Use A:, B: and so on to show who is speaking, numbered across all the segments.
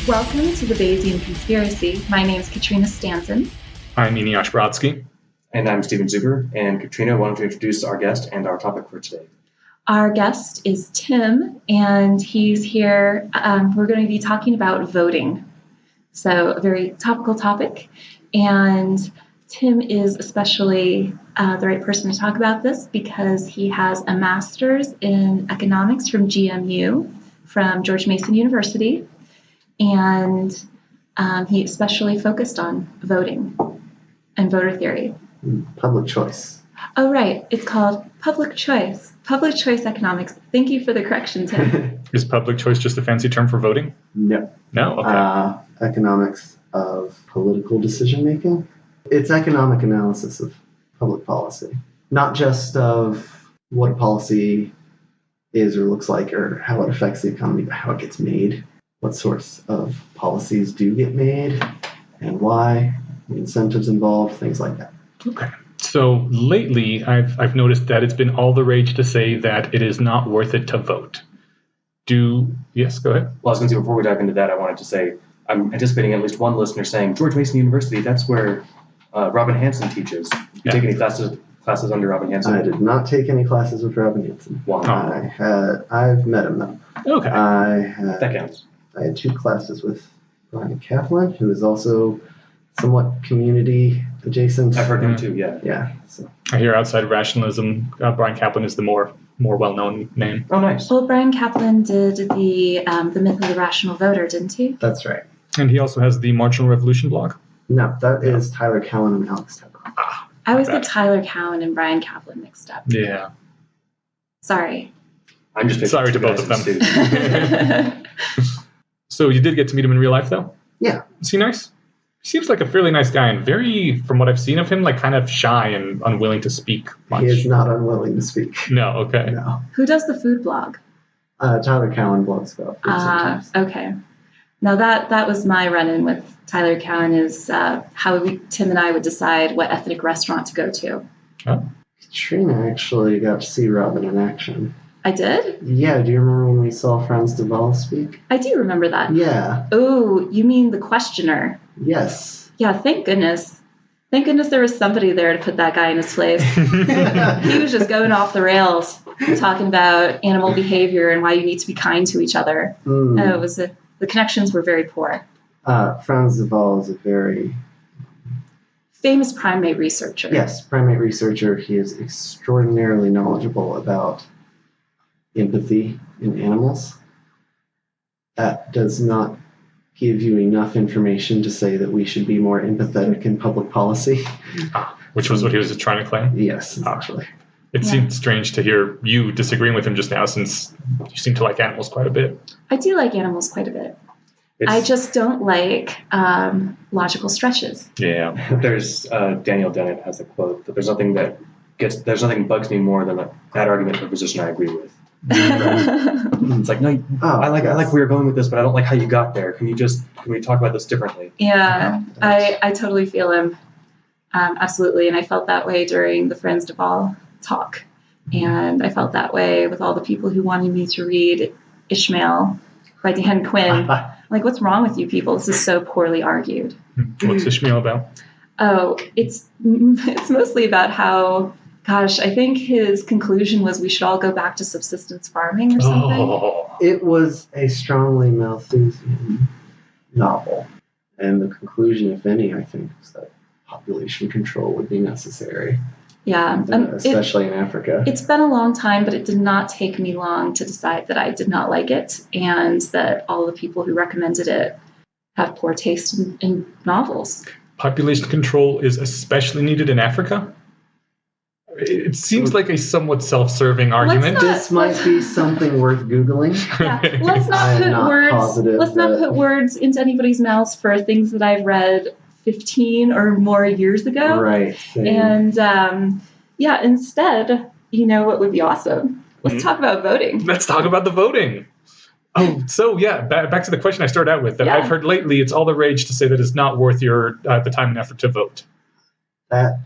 A: Welcome to the Bayesian Conspiracy. My name is Katrina Stanton.
B: I'm Eneasz Brodsky.
C: And I'm Steven Zuber. And Katrina, why don't you introduce our guest and our topic for today?
A: Our guest is Tim, and he's here. We're going to be talking about voting. So a very topical topic. And Tim is especially the right person to talk about this because he has a master's in economics from GMU, from George Mason University. And he especially focused on voting and voter theory.
D: Public choice.
A: Oh, right. It's called public choice. Public choice economics. Thank you for the correction, Tim.
B: Is public choice just a fancy term for voting?
D: No.
B: No? Okay.
D: Economics of political decision making. It's economic analysis of public policy, not just of what a policy is or looks like or how it affects the economy, but how it gets made. What sorts of policies do get made and why, the incentives involved, things like that.
B: Okay. So lately, I've noticed that it's been all the rage to say that it is not worth it to vote. Yes, go ahead.
C: Well, I was going to say, before we dive into that, I wanted to say, I'm anticipating at least one listener saying, George Mason University, that's where Robin Hanson teaches. You take any classes under Robin Hanson?
D: I did not take any classes with Robin Hanson.
C: Wow.
D: I've met him though.
B: Okay.
C: That counts.
D: I had 2 classes with Brian Kaplan, who is also somewhat community adjacent.
C: I've heard him too, yeah.
D: Yeah. So.
B: I hear outside of rationalism, Brian Kaplan is the more well-known name.
C: Oh, nice.
A: Well, Brian Kaplan did the myth of the rational voter, didn't he?
D: That's right.
B: And he also has the Marginal Revolution blog.
D: No, that is Tyler Cowen and Alex Tepper.
A: I always get Tyler Cowen and Brian Kaplan mixed up.
B: Yeah.
A: Sorry.
C: I'm just
B: Sorry to both of them. So you did get to meet him in real life, though?
D: Yeah.
B: Is he nice? He seems like a fairly nice guy and very, from what I've seen of him, like kind of shy and unwilling to speak much.
D: He is not unwilling to speak.
B: No, okay.
D: No.
A: Who does the food blog?
D: Tyler Cowen blogs about food sometimes.
A: Okay. Now that was my run-in with Tyler Cowen is how Tim and I would decide what ethnic restaurant to go to.
B: Oh.
D: Katrina actually got to see Robin in action.
A: I did?
D: Yeah, do you remember when we saw Franz Duvall speak?
A: I do remember that.
D: Yeah.
A: Oh, you mean the questioner?
D: Yes.
A: Yeah, thank goodness. Thank goodness there was somebody there to put that guy in his place. He was just going off the rails, talking about animal behavior and why you need to be kind to each other. The connections were very poor.
D: Franz Duvall is a very
A: famous primate researcher.
D: Yes, primate researcher. He is extraordinarily knowledgeable about empathy in animals. That does not give you enough information to say that we should be more empathetic in public policy.
B: Which was what he was trying to claim?
D: Yes, actually.
B: It seemed strange to hear you disagreeing with him just now since you seem to like animals quite a bit.
A: I do like animals quite a bit. I just don't like logical stretches.
B: Yeah.
C: There's Daniel Dennett has a quote that there's nothing bugs me more than that argument for a position I agree with. It's like, no, I like where you're going with this, but I don't like how you got there. Can we talk about this differently?
A: Yeah, I totally feel him. Absolutely. And I felt that way during the Franz Duvall talk. And I felt that way with all the people who wanted me to read Ishmael by Dan Quinn. Like, what's wrong with you people? This is so poorly argued.
B: What's Ishmael about?
A: Oh, it's mostly about how, gosh, I think his conclusion was we should all go back to subsistence farming or something.
B: Oh.
D: It was a strongly Malthusian novel. And the conclusion, if any, I think, was that population control would be necessary.
A: Yeah.
D: Especially in Africa.
A: It's been a long time, but it did not take me long to decide that I did not like it and that all the people who recommended it have poor taste in novels.
B: Population control is especially needed in Africa? It seems like a somewhat self-serving argument.
D: This might be something worth Googling.
A: Yeah. Let's not put words into anybody's mouths for things that I've read 15 or more years ago.
D: Right. Same.
A: And instead, what would be awesome? Let's talk about voting.
B: Let's talk about the voting. Oh, so yeah, back to the question I started out with. That I've heard lately, it's all the rage to say that it's not worth your the time and effort to vote.
D: That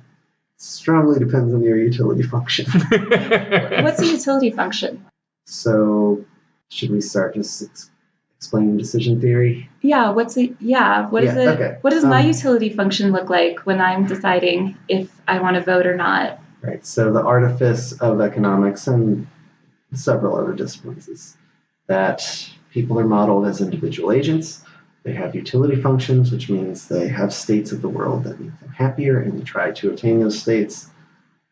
D: strongly depends on your utility function.
A: What's a utility function?
D: So should we start just explaining decision theory?
A: Yeah, what is it?
D: Okay.
A: What does my utility function look like when I'm deciding if I want to vote or not?
D: Right. So the artifice of economics and several other disciplines is that people are modeled as individual agents. They have utility functions, which means they have states of the world that make them happier, and they try to attain those states.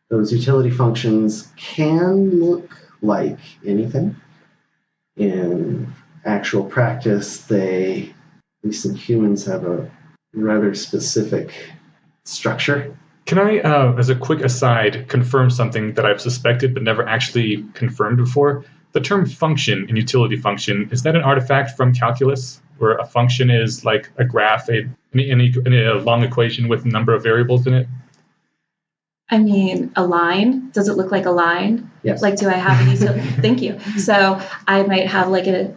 D: Those utility functions can look like anything. In actual practice, they, at least in humans, have a rather specific structure.
B: Can I, as a quick aside, confirm something that I've suspected but never actually confirmed before? The term function and utility function, is that an artifact from calculus, where a function is like a graph, a long equation with a number of variables in it?
A: I mean, a line. Does it look like a line?
D: Yes.
A: Like, do I have a utility? Thank you. So I might have like an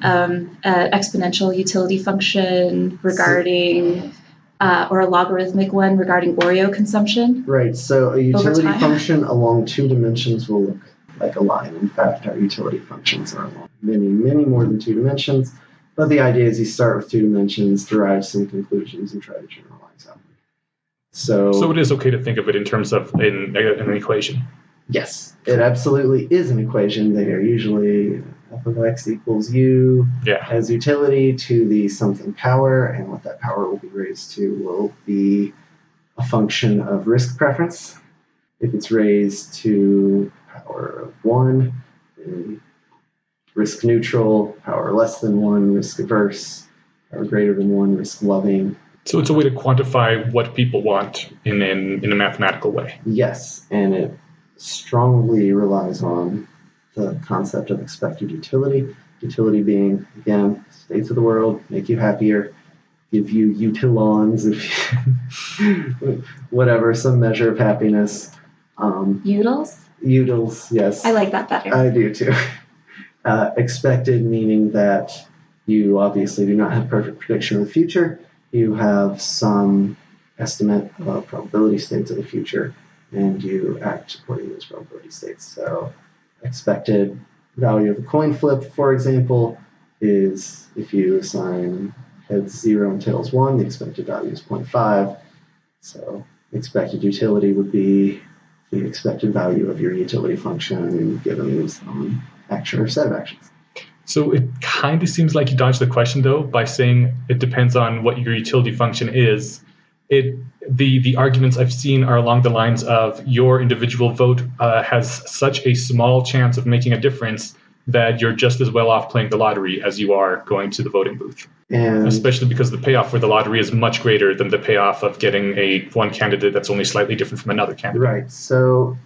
A: exponential utility function regarding, or a logarithmic one regarding Oreo consumption.
D: Right. So a utility function along 2 dimensions will look like a line. In fact, our utility functions are along many more than 2 dimensions. But the idea is you start with 2 dimensions, derive some conclusions, and try to generalize out. So
B: it is okay to think of it in terms of an equation.
D: Yes, it absolutely is an equation. They are usually f of x equals u as utility to the something power, and what that power will be raised to will be a function of risk preference. If it's raised to power of 1, then risk neutral, power less than 1, risk averse, power greater than 1, risk loving.
B: So it's a way to quantify what people want in a mathematical way.
D: Yes, and it strongly relies on the concept of expected utility. Utility being, again, states of the world, make you happier, give you utilons, whatever, some measure of happiness.
A: Utils?
D: Utils, yes.
A: I like that better.
D: I do too. Expected meaning that you obviously do not have perfect prediction of the future. You have some estimate of probability states of the future, and you act according to those probability states. So expected value of a coin flip, for example, is if you assign heads 0 and tails 1, the expected value is 0.5. So expected utility would be the expected value of your utility function given some action or set of actions.
B: So it kind of seems like you dodged the question, though, by saying it depends on what your utility function is. The arguments I've seen are along the lines of your individual vote has such a small chance of making a difference that you're just as well off playing the lottery as you are going to the voting booth. And especially because the payoff for the lottery is much greater than the payoff of getting one candidate that's only slightly different from another candidate.
D: Right. So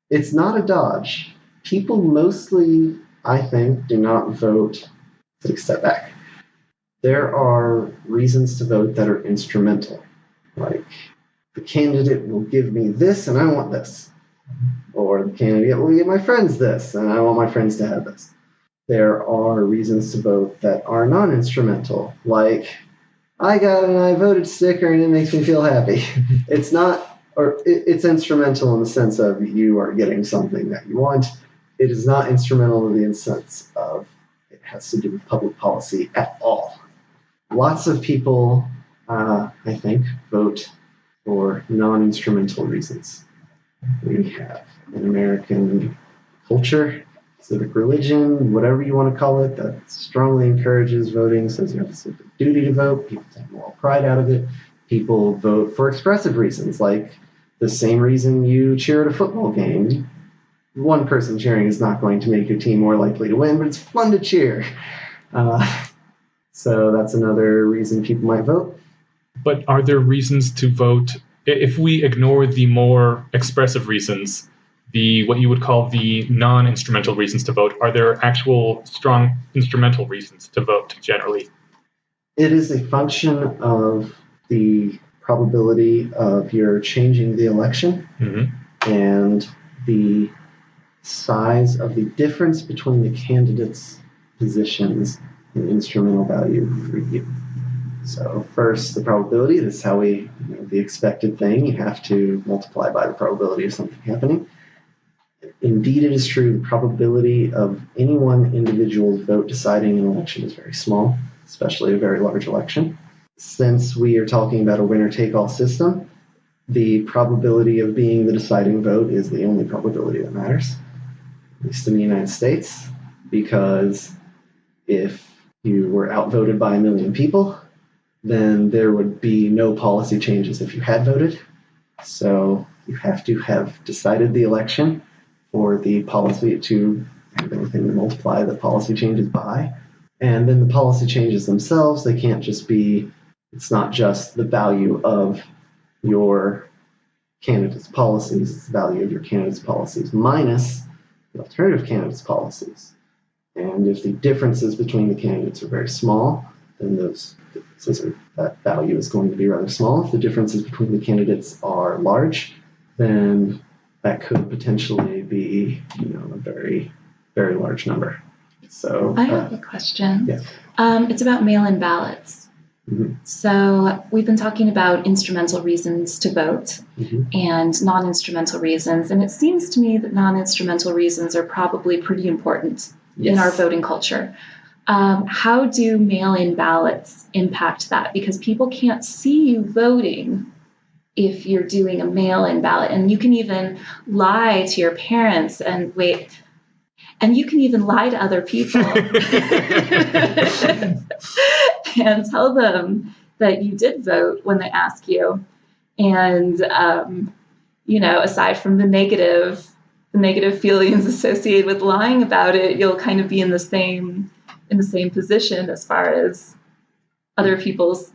D: it's not a dodge. People mostly, I think, do not vote. Take a step back. There are reasons to vote that are instrumental. Like, the candidate will give me this and I want this. Or the candidate will give my friends this and I want my friends to have this. There are reasons to vote that are non-instrumental. Like, I got an I voted sticker and it makes me feel happy. It's not, or it's instrumental in the sense of you are getting something that you want. It is not instrumental in the sense of it has to do with public policy at all. Lots of people, I think, vote for non-instrumental reasons. We have an American culture, civic religion, whatever you want to call it, that strongly encourages voting, says you have a civic duty to vote. People take moral pride out of it. People vote for expressive reasons, like the same reason you cheer at a football game. One person cheering is not going to make your team more likely to win, but it's fun to cheer. So that's another reason people might vote.
B: But are there reasons to vote, if we ignore the more expressive reasons, what you would call the non-instrumental reasons to vote, are there actual strong instrumental reasons to vote generally?
D: It is a function of the probability of your changing the election and the size of the difference between the candidates' positions in instrumental value for you. So first, the probability, this is how the expected thing, you have to multiply by the probability of something happening. Indeed, it is true, the probability of any one individual's vote deciding an election is very small. especially a very large election. Since we are talking about a winner-take-all system, the probability of being the deciding vote is the only probability that matters, at least in the United States, because if you were outvoted by 1 million people, then there would be no policy changes if you had voted. So you have to have decided the election for the policy to have anything to multiply the policy changes by. And then the policy changes themselves, they can't just be, it's not just the value of your candidate's policies, it's the value of your candidate's policies minus the alternative candidate's policies. And if the differences between the candidates are very small, then that value is going to be rather small. If the differences between the candidates are large, then that could potentially be, a very, very large number. So
A: I have a question.
D: Yes.
A: It's about mail-in ballots.
D: Mm-hmm.
A: So we've been talking about instrumental reasons to vote and non-instrumental reasons, and it seems to me that non-instrumental reasons are probably pretty important in our voting culture. How do mail-in ballots impact that? Because people can't see you voting if you're doing a mail-in ballot, and you can even lie to your parents and you can even lie to other people and tell them that you did vote when they ask you. And, aside from the negative feelings associated with lying about it, you'll kind of be in the same position as far as other people's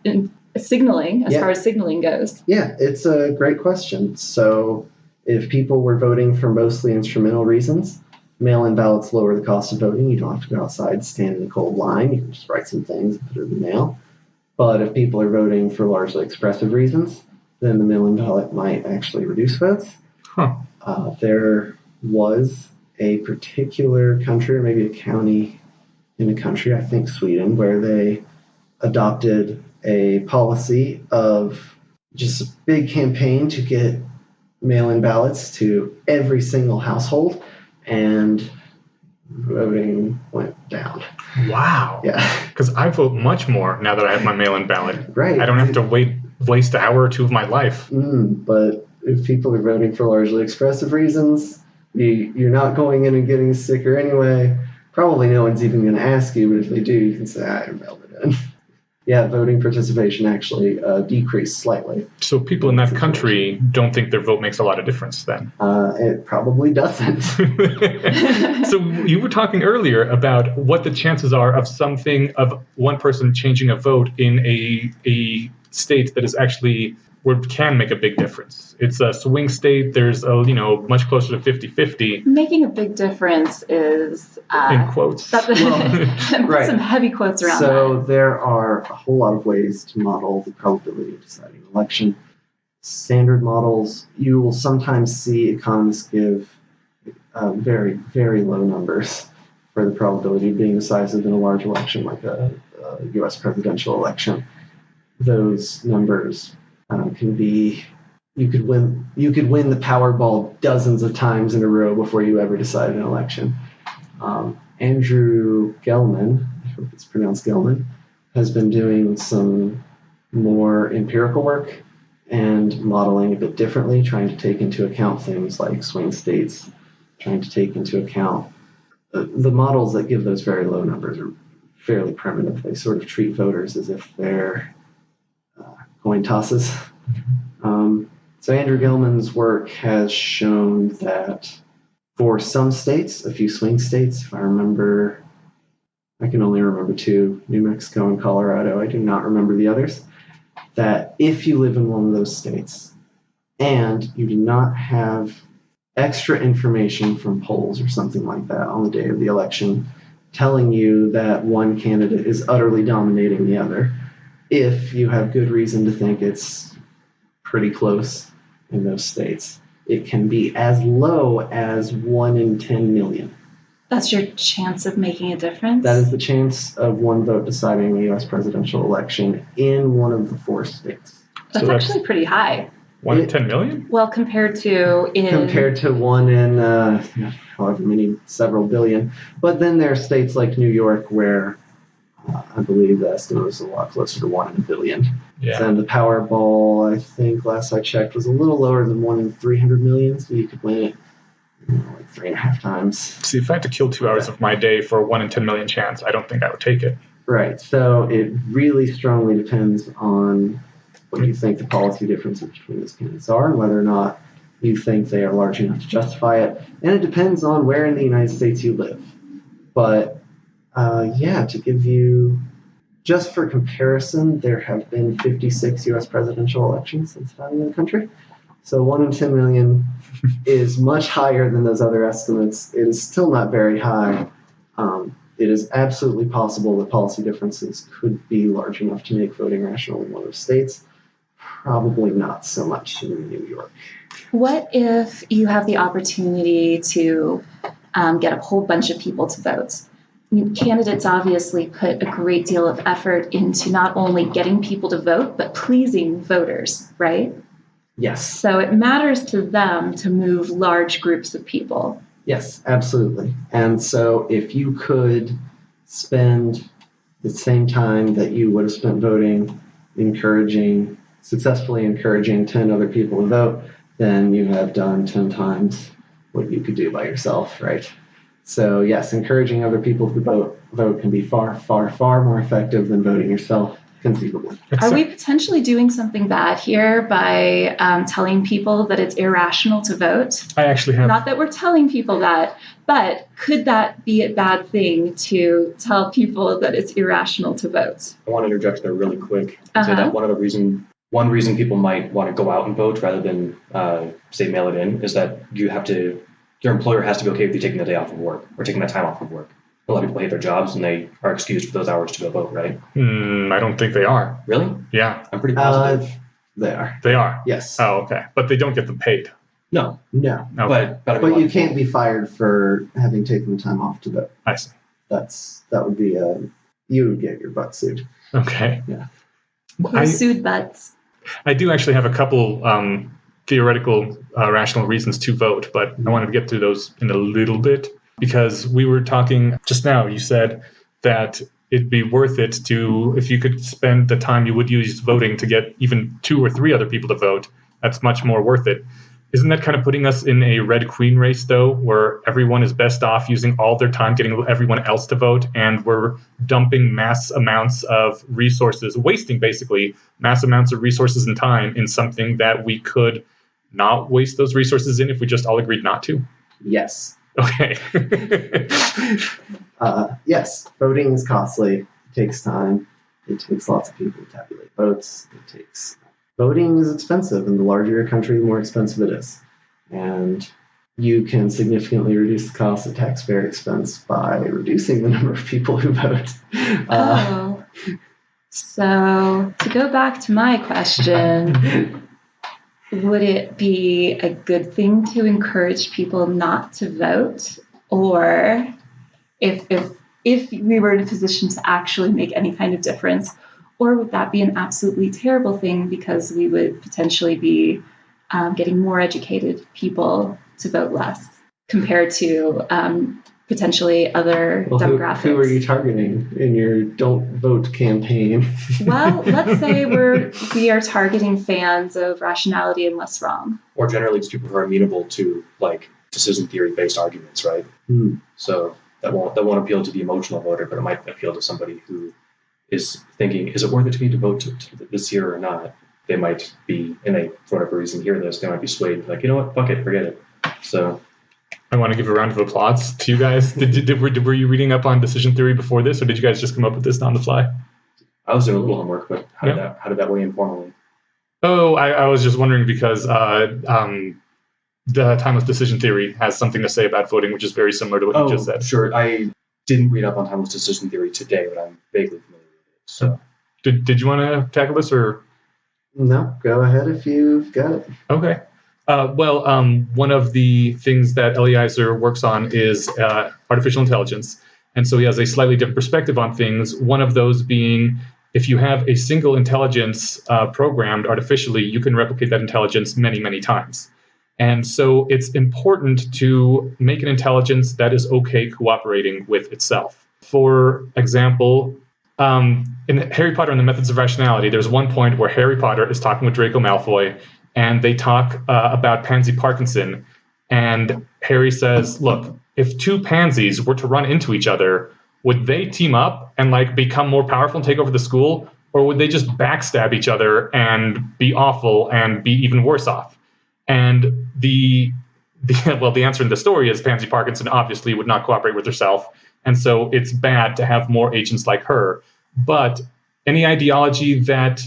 A: signaling, as far as signaling goes.
D: Yeah, it's a great question. So if people were voting for mostly instrumental reasons, mail-in ballots lower the cost of voting. You don't have to go outside, stand in a cold line. You can just write some things and put it in the mail. But if people are voting for largely expressive reasons, then the mail-in ballot might actually reduce votes. There was a particular country, or maybe a county in a country, I think Sweden, where they adopted a policy of just a big campaign to get mail-in ballots to every single household, and voting went down.
B: Wow.
D: Yeah.
B: Because I vote much more now that I have my mail-in ballot.
D: Right.
B: I don't have to waste an hour or two of my life.
D: But if people are voting for largely expressive reasons, you're not going in and getting sicker anyway. Probably no one's even going to ask you, but if they do, you can say, I mailed it in. Yeah, voting participation actually decreased slightly.
B: So people in that country don't think their vote makes a lot of difference then?
D: It probably doesn't.
B: So you were talking earlier about what the chances are of one person changing a vote in a state that is actually where it can make a big difference. It's a swing state. There's much closer to 50-50.
A: Making a big difference is
B: in quotes.
A: Put some heavy quotes around that.
D: So there are a whole lot of ways to model the probability of deciding an election. Standard models, you will sometimes see economists give very, very low numbers for the probability of being decisive in a large election like a U.S. presidential election. Those numbers can be, you could win the Powerball dozens of times in a row before you ever decide an election. Andrew Gelman, I hope it's pronounced Gelman, has been doing some more empirical work and modeling a bit differently, trying to take into account things like swing states, trying to take into account the models that give those very low numbers are fairly primitive. They sort of treat voters as if they're coin tosses. So Andrew Gelman's work has shown that for some states, a few swing states, if I remember, I can only remember two, New Mexico and Colorado. I do not remember the others. That if you live in one of those states and you do not have extra information from polls or something like that on the day of the election telling you that one candidate is utterly dominating the other, if you have good reason to think it's pretty close in those states, it can be as low as 1 in 10 million.
A: That's your chance of making a difference?
D: That is the chance of one vote deciding the U.S. presidential election in one of the 4 states.
A: That's actually pretty high.
B: 1 in 10 million?
A: Well, compared to
D: 1 in however many, several billion. But then there are states like New York where I believe the estimate was a lot closer to 1 in a billion.
B: Yeah.
D: And the Powerball, I think last I checked, was a little lower than 1 in 300 million, so you could win it like 3.5 times.
B: See, if I had to kill 2 hours of my day for a 1 in 10 million chance, I don't think I would take it.
D: Right. So it really strongly depends on what you think the policy differences between those candidates are and whether or not you think they are large enough to justify it. And it depends on where in the United States you live. But to give you, just for comparison, there have been 56 U.S. presidential elections since founding the country. So 1 in 10 million is much higher than those other estimates. It is still not very high. It is absolutely possible that policy differences could be large enough to make voting rational in one of the states. Probably not so much in New York.
A: What if you have the opportunity to get a whole bunch of people to vote? Candidates obviously put a great deal of effort into not only getting people to vote, but pleasing voters, right?
D: Yes.
A: So it matters to them to move large groups of people.
D: Yes, absolutely. And so if you could spend the same time that you would have spent voting successfully encouraging 10 other people to vote, then you have done 10 times what you could do by yourself, right? So yes, encouraging other people to vote can be far, far, far more effective than voting yourself, conceivably.
A: Are we potentially doing something bad here by telling people that it's irrational to vote?
B: I actually have.
A: Not that we're telling people that, but could that be a bad thing to tell people that it's irrational to vote?
C: I want to interject there really quick and say that one reason people might want to go out and vote rather than say mail it in is that your employer has to be okay with you taking the day off of work or taking that time off of work. A lot of people hate their jobs and they are excused for those hours to go vote, right?
B: I don't think they are.
C: Really?
B: Yeah.
C: I'm pretty positive.
D: They are.
B: They are?
D: Yes.
B: Oh, okay. But they don't get them paid.
C: No.
D: No.
B: Okay.
C: But
D: you can't be fired for having taken the time off to vote.
B: I see.
D: That would be you would get your butt sued.
B: Okay.
D: Yeah.
A: Who sued butts?
B: I do actually have a couple theoretical rational reasons to vote, but I wanted to get through those in a little bit because we were talking just now. You said that it'd be worth it if you could spend the time you would use voting to get even 2 or 3 other people to vote. That's much more worth it. Isn't that kind of putting us in a red queen race, though, where everyone is best off using all their time getting everyone else to vote, and we're dumping mass amounts of resources, wasting basically mass amounts of resources and time in something that we could not waste those resources in if we just all agreed not to?
D: Yes.
B: Okay.
D: Yes, voting is costly. It takes time. It takes lots of people to tabulate votes. Voting is expensive, and the larger your country, the more expensive it is. And you can significantly reduce the cost of taxpayer expense by reducing the number of people who vote.
A: So to go back to my question, would it be a good thing to encourage people not to vote? Or if we were in a position to actually make any kind of difference, or would that be an absolutely terrible thing because we would potentially be getting more educated people to vote less compared to potentially other demographics?
D: Who are you targeting in your Don't Vote campaign?
A: Well, let's say we are targeting fans of rationality and less wrong.
C: Or generally just people who are amenable to like decision theory based arguments, right? So that won't appeal to the emotional voter, but it might appeal to somebody who is thinking, is it worth it to me to vote to this year or not? They might be, and they, for whatever reason, hear this, they might be swayed, like, you know what, fuck it, forget it. So
B: I want to give a round of applause to you guys. Were you reading up on decision theory before this, or did you guys just come up with this on the fly?
C: I was doing a little homework, but how did that weigh in formally?
B: Oh, I was just wondering because the timeless decision theory has something to say about voting, which is very similar to what you just said.
C: Sure. I didn't read up on timeless decision theory today, but I'm vaguely familiar with it. So,
B: did you want to tackle this, or?
D: No, go ahead if you've got it.
B: Okay. One of the things that Eliezer works on is artificial intelligence. And so he has a slightly different perspective on things. One of those being, if you have a single intelligence programmed artificially, you can replicate that intelligence many, many times. And so it's important to make an intelligence that is okay cooperating with itself. For example, In Harry Potter and the Methods of Rationality, there's one point where Harry Potter is talking with Draco Malfoy, and they talk about Pansy Parkinson. And Harry says, look, if two pansies were to run into each other, would they team up and become more powerful and take over the school? Or would they just backstab each other and be awful and be even worse off? And the answer in the story is Pansy Parkinson obviously would not cooperate with herself. And so it's bad to have more agents like her. But any ideology that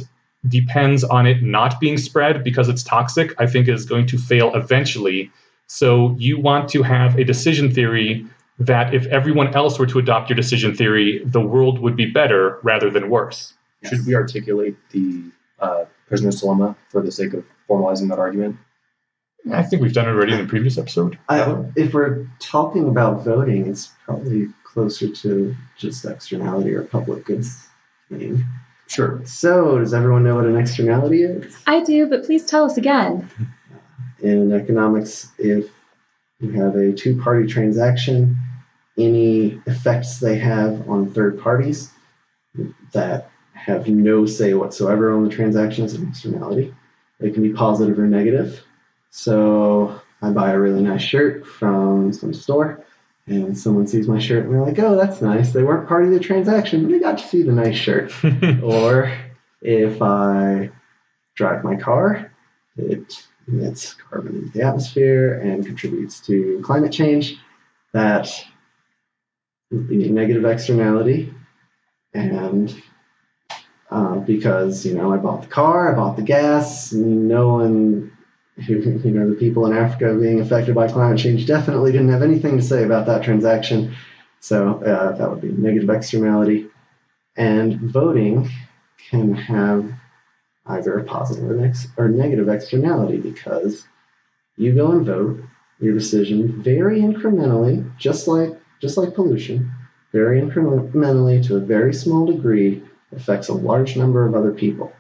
B: depends on it not being spread because it's toxic, I think is going to fail eventually. So you want to have a decision theory that if everyone else were to adopt your decision theory, the world would be better rather than worse.
C: Should we articulate the prisoner's dilemma for the sake of formalizing that argument?
B: I think we've done it already in the previous episode.
D: If we're talking about voting, it's probably closer to just externality or public goods claim.
C: Sure.
D: So, does everyone know what an externality is?
A: I do, but please tell us again.
D: In economics, if you have a two-party transaction, any effects they have on third parties that have no say whatsoever on the transaction is an externality. They can be positive or negative. So I buy a really nice shirt from some store, and someone sees my shirt and they're like, oh, that's nice. They weren't part of the transaction, but they got to see the nice shirt. Or if I drive my car, it emits carbon into the atmosphere and contributes to climate change. That would be a negative externality. And because, I bought the car, I bought the gas, no one, the people in Africa being affected by climate change definitely didn't have anything to say about that transaction. So that would be a negative externality. And voting can have either a positive or negative externality because you go and vote, your decision very incrementally, just like pollution, very incrementally to a very small degree affects a large number of other people.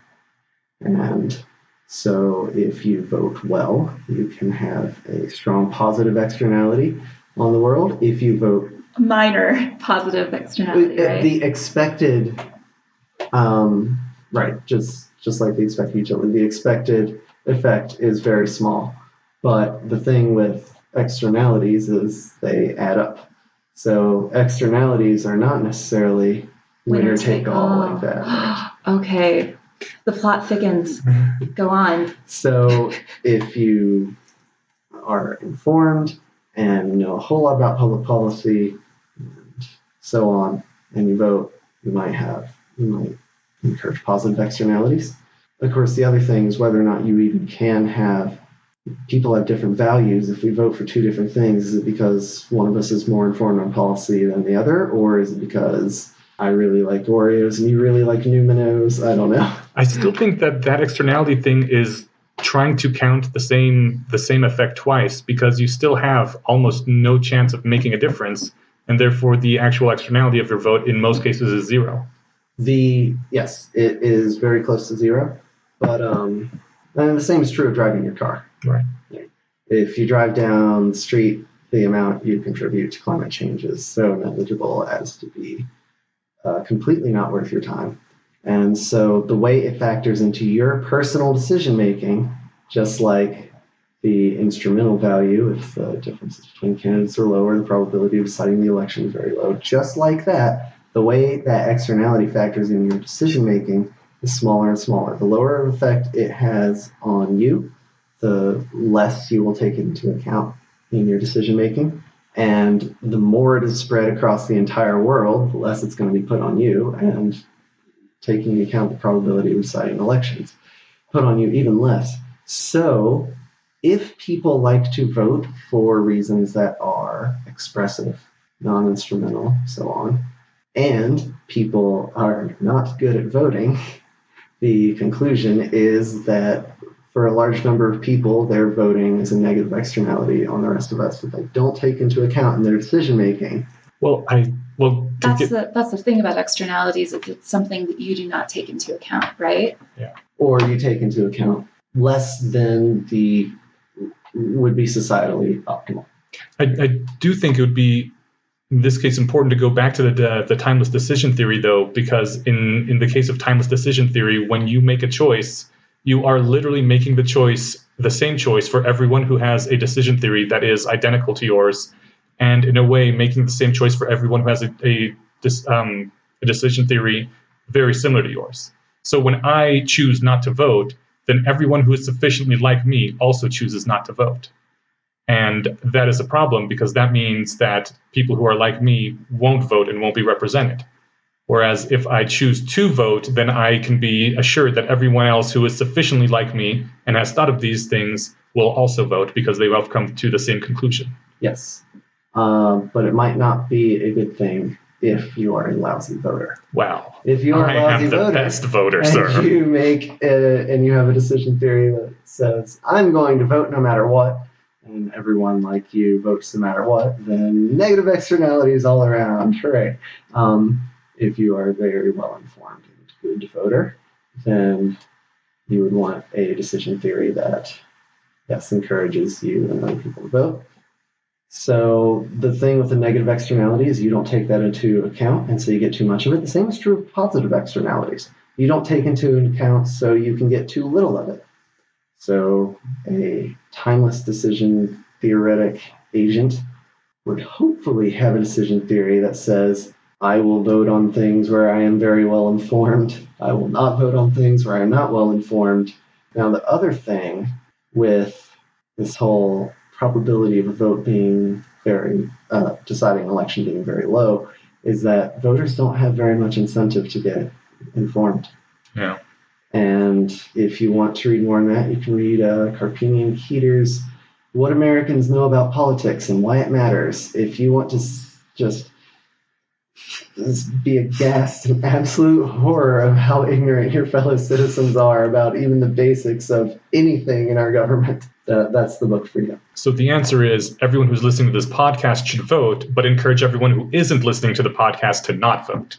D: And so if you vote well, you can have a strong positive externality on the world. If you vote
A: minor positive externality, right?
D: The expected, right, just like the expected utility, the expected effect is very small. But the thing with externalities is they add up. So externalities are not necessarily winner take all like that. Right?
A: Okay. The plot thickens. Go on.
D: So if you are informed and know a whole lot about public policy and so on, and you vote, you might encourage positive externalities. Of course, the other thing is whether or not you even can have people have different values. If we vote for two different things, is it because one of us is more informed on policy than the other, or is it because I really like Oreos and you really like Numinos? I don't know.
B: I still think that externality thing is trying to count the same effect twice, because you still have almost no chance of making a difference, and therefore the actual externality of your vote in most cases is zero.
D: Yes, it is very close to zero, but and the same is true of driving your car.
B: Right.
D: If you drive down the street, the amount you contribute to climate change is so negligible as to be completely not worth your time. And so the way it factors into your personal decision making, just like the instrumental value, if the differences between candidates are lower, the probability of deciding the election is very low. Just like that, the way that externality factors in your decision making is smaller and smaller. The lower of effect it has on you, the less you will take it into account in your decision making. And the more it is spread across the entire world, the less it's going to be put on you. And taking into account the probability of deciding elections, put on you even less. So if people like to vote for reasons that are expressive, non-instrumental, so on, and people are not good at voting, the conclusion is that for a large number of people, their voting is a negative externality on the rest of us that they don't take into account in their decision making.
A: That's the thing about externalities. It's something that you do not take into account, right?
B: Yeah.
D: Or you take into account less than would be societally optimal.
B: I do think it would be in this case, important to go back to the timeless decision theory, though, because in the case of timeless decision theory, when you make a choice, you are literally making the same choice for everyone who has a decision theory that is identical to yours, and in a way, making the same choice for everyone who has a decision theory very similar to yours. So when I choose not to vote, then everyone who is sufficiently like me also chooses not to vote. And that is a problem because that means that people who are like me won't vote and won't be represented. Whereas if I choose to vote, then I can be assured that everyone else who is sufficiently like me and has thought of these things will also vote because they will have come to the same conclusion.
D: Yes. But it might not be a good thing if you are a lousy voter.
B: Wow.
D: If you are a lousy
B: am the
D: voter,
B: best voter,
D: and
B: sir.
D: you and you have a decision theory that says, I'm going to vote no matter what, and everyone like you votes no matter what, then negative externalities all around. Hooray. If you are a very well-informed and good voter, then you would want a decision theory that, yes, encourages you and other people to vote. So the thing with the negative externality is you don't take that into account, and so you get too much of it. The same is true of positive externalities. You don't take into account, so you can get too little of it. So a timeless decision theoretic agent would hopefully have a decision theory that says, I will vote on things where I am very well informed. I will not vote on things where I am not well informed. Now, the other thing with this whole probability of a vote being very, deciding an election being very low, is that voters don't have very much incentive to get informed.
B: Yeah.
D: And if you want to read more on that, you can read Carpini and Heater's What Americans Know About Politics and Why It Matters. If you want to just be aghast in absolute horror of how ignorant your fellow citizens are about even the basics of anything in our government, that's the book for you.
B: So the answer is everyone who's listening to this podcast should vote, but encourage everyone who isn't listening to the podcast to not vote.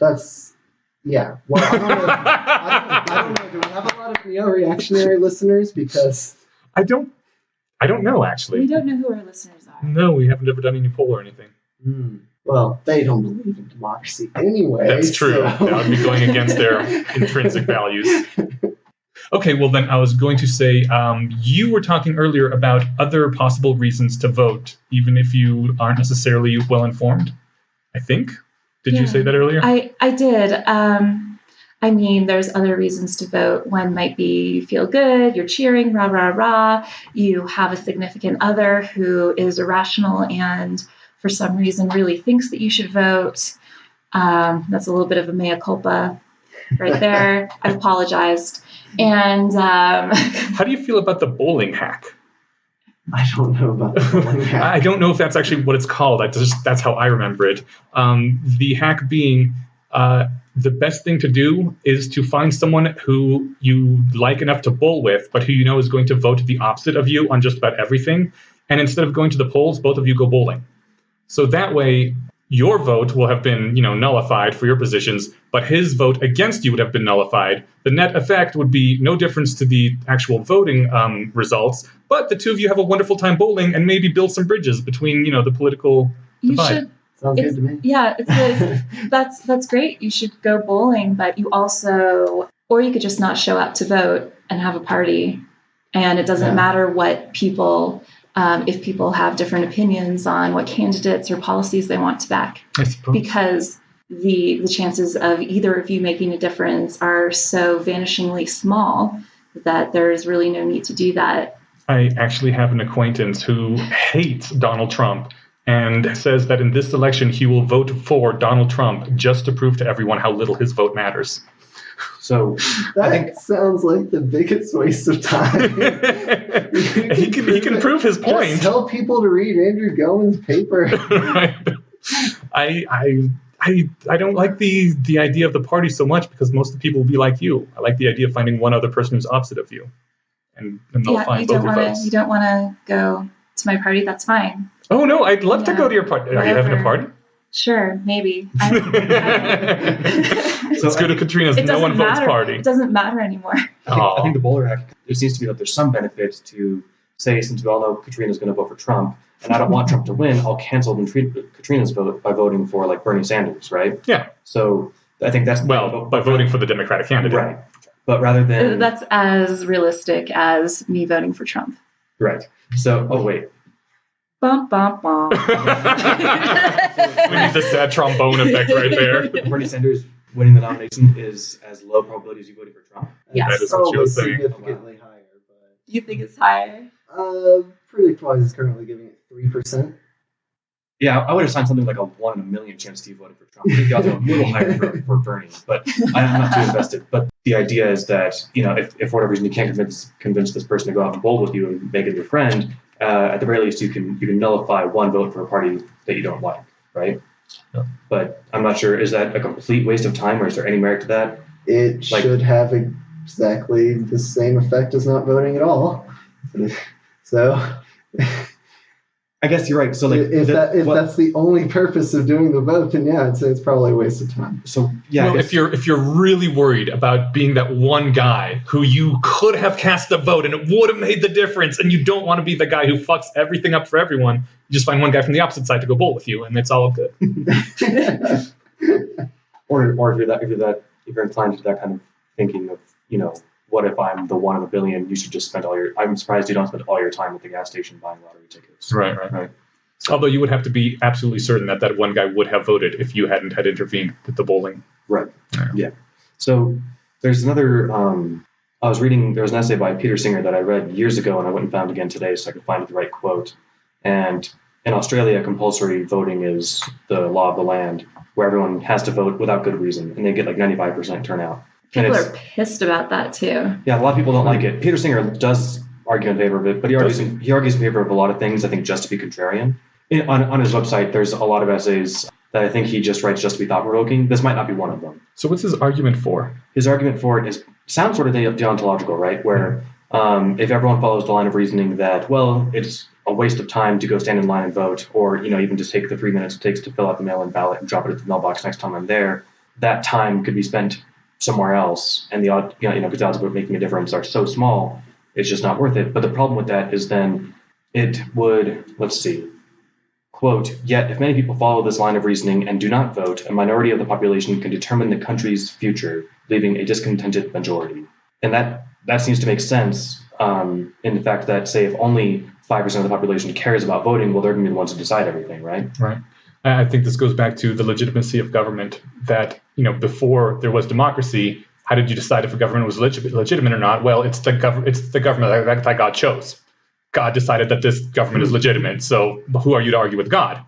D: Yeah. Well, I don't know. Do we have a lot of neo-reactionary listeners? Because
B: I don't know, actually.
A: We don't know who our listeners are.
B: No, we haven't ever done any poll or anything.
D: Well, they don't believe in democracy anyway.
B: That's true.
D: So.
B: That would be going against their intrinsic values. Okay, well then I was going to say, you were talking earlier about other possible reasons to vote, even if you aren't necessarily well-informed, I think. Did you say that earlier?
A: I did. I mean, there's other reasons to vote. One might be you feel good, you're cheering, rah, rah, rah. You have a significant other who is irrational and for some reason really thinks that you should vote. That's a little bit of a mea culpa right there. I've apologized. And
B: how do you feel about the bowling hack?
D: I don't know about the bowling hack.
B: I don't know if that's actually what it's called. That's how I remember it. The hack being the best thing to do is to find someone who you like enough to bowl with, but who you know is going to vote the opposite of you on just about everything. And instead of going to the polls, both of you go bowling. So that way, your vote will have been, nullified for your positions, but his vote against you would have been nullified. The net effect would be no difference to the actual voting results, but the two of you have a wonderful time bowling and maybe build some bridges between, the political divide.
D: Sounds good to me.
A: Yeah, that's great. You should go bowling, but you also, or you could just not show up to vote and have a party. And it doesn't matter what people, if people have different opinions on what candidates or policies they want to back.
B: I suppose.
A: Because the chances of either of you making a difference are so vanishingly small that there's really no need to do that.
B: I actually have an acquaintance who hates Donald Trump and says that in this election he will vote for Donald Trump just to prove to everyone how little his vote matters.
C: So
D: that sounds like the biggest waste of time.
B: he can prove his point.
D: Just tell people to read Andrew Gowen's paper.
B: Right. I don't like the idea of the party so much because most of the people will be like you. I like the idea of finding one other person who's opposite of you, and they'll find both your votes.
A: You don't want to go to my party? That's fine.
B: Oh no, I'd love to go to your party. Are you having a party?
A: Sure, maybe.
B: Let's go to Katrina's no one votes party.
A: It doesn't matter anymore.
C: I think the bowler hack, there seems to be that there's some benefit to say, since we all know Katrina's going to vote for Trump, and I don't want Trump to win, I'll cancel Katrina's vote by voting for like Bernie Sanders, right?
B: Yeah.
C: So I think that's
B: by voting for the Democratic candidate.
C: Right. But rather than
A: That's as realistic as me voting for Trump.
C: right. So wait.
A: Bum, bum, bum.
B: We need the sad trombone effect right there.
C: Bernie Sanders winning the nomination is as low probability as you voting for Trump.
A: Yes.
B: That is what she was saying.
D: Significantly higher, but
A: You think it's higher?
D: PredictWise is currently giving it 3%.
C: Yeah, I would have signed something like a 1 in a million chance Steve voted for Trump. I think the odds are a little higher for Bernie, but I'm not too invested. But the idea is that, if for whatever reason you can't convince this person to go out and bowl with you and make it your friend, at the very least you can nullify one vote for a party that you don't like, right?
B: Yeah.
C: But I'm not sure, is that a complete waste of time, or is there any merit to that?
D: It should have exactly the same effect as not voting at all. So
C: I guess you're right. So like,
D: if that's the only purpose of doing the vote, then yeah, I'd say it's probably a waste of time.
C: So yeah,
B: well, if you're really worried about being that one guy who you could have cast a vote and it would have made the difference, and you don't want to be the guy who fucks everything up for everyone, you just find one guy from the opposite side to go bowl with you, and it's all good.
C: or if you're inclined to that kind of thinking of, what if I'm the 1 in a billion? You should just spend I'm surprised you don't spend all your time at the gas station buying lottery tickets.
B: Right. Although you would have to be absolutely certain that one guy would have voted if you hadn't had intervened with the bowling.
C: Right. Yeah. So there's another. There was an essay by Peter Singer that I read years ago, and I went and found again today so I could find the right quote. And in Australia, compulsory voting is the law of the land, where everyone has to vote without good reason, and they get like 95% turnout.
A: People are pissed about that too.
C: Yeah, a lot of people don't like it. Peter Singer does argue in favor of it, but he argues in favor of a lot of things, I think, just to be contrarian. On his website, there's a lot of essays that I think he just writes just to be thought-provoking. This might not be one of them.
B: So what's his argument for?
C: His argument for it sounds sort of deontological, right? Where if everyone follows the line of reasoning that, well, it's a waste of time to go stand in line and vote, or even just take the 3 minutes it takes to fill out the mail-in ballot and drop it at the mailbox next time I'm there, that time could be spent somewhere else, and the odds, because the odds of it making a difference are so small, it's just not worth it. But the problem with that is then it would, let's see, quote, yet if many people follow this line of reasoning and do not vote, a minority of the population can determine the country's future, leaving a discontented majority. And that seems to make sense in the fact that, say, if only 5% of the population cares about voting, well, they're going to be the ones who decide everything, right?
B: Right. I think this goes back to the legitimacy of government, that, before there was democracy, how did you decide if a government was legitimate or not? Well, it's the government that God chose. God decided that this government is legitimate, so who are you to argue with God?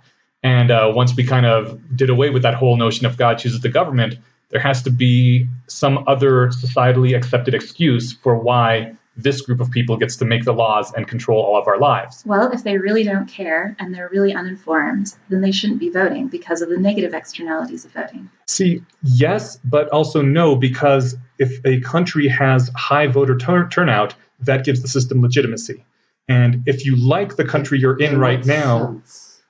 B: And once we kind of did away with that whole notion of God chooses the government, there has to be some other societally accepted excuse for why this group of people gets to make the laws and control all of our lives.
A: Well, if they really don't care and they're really uninformed, then they shouldn't be voting because of the negative externalities of voting.
B: See, yes, but also no, because if a country has high voter turnout, that gives the system legitimacy. And if you like the country you're in right now,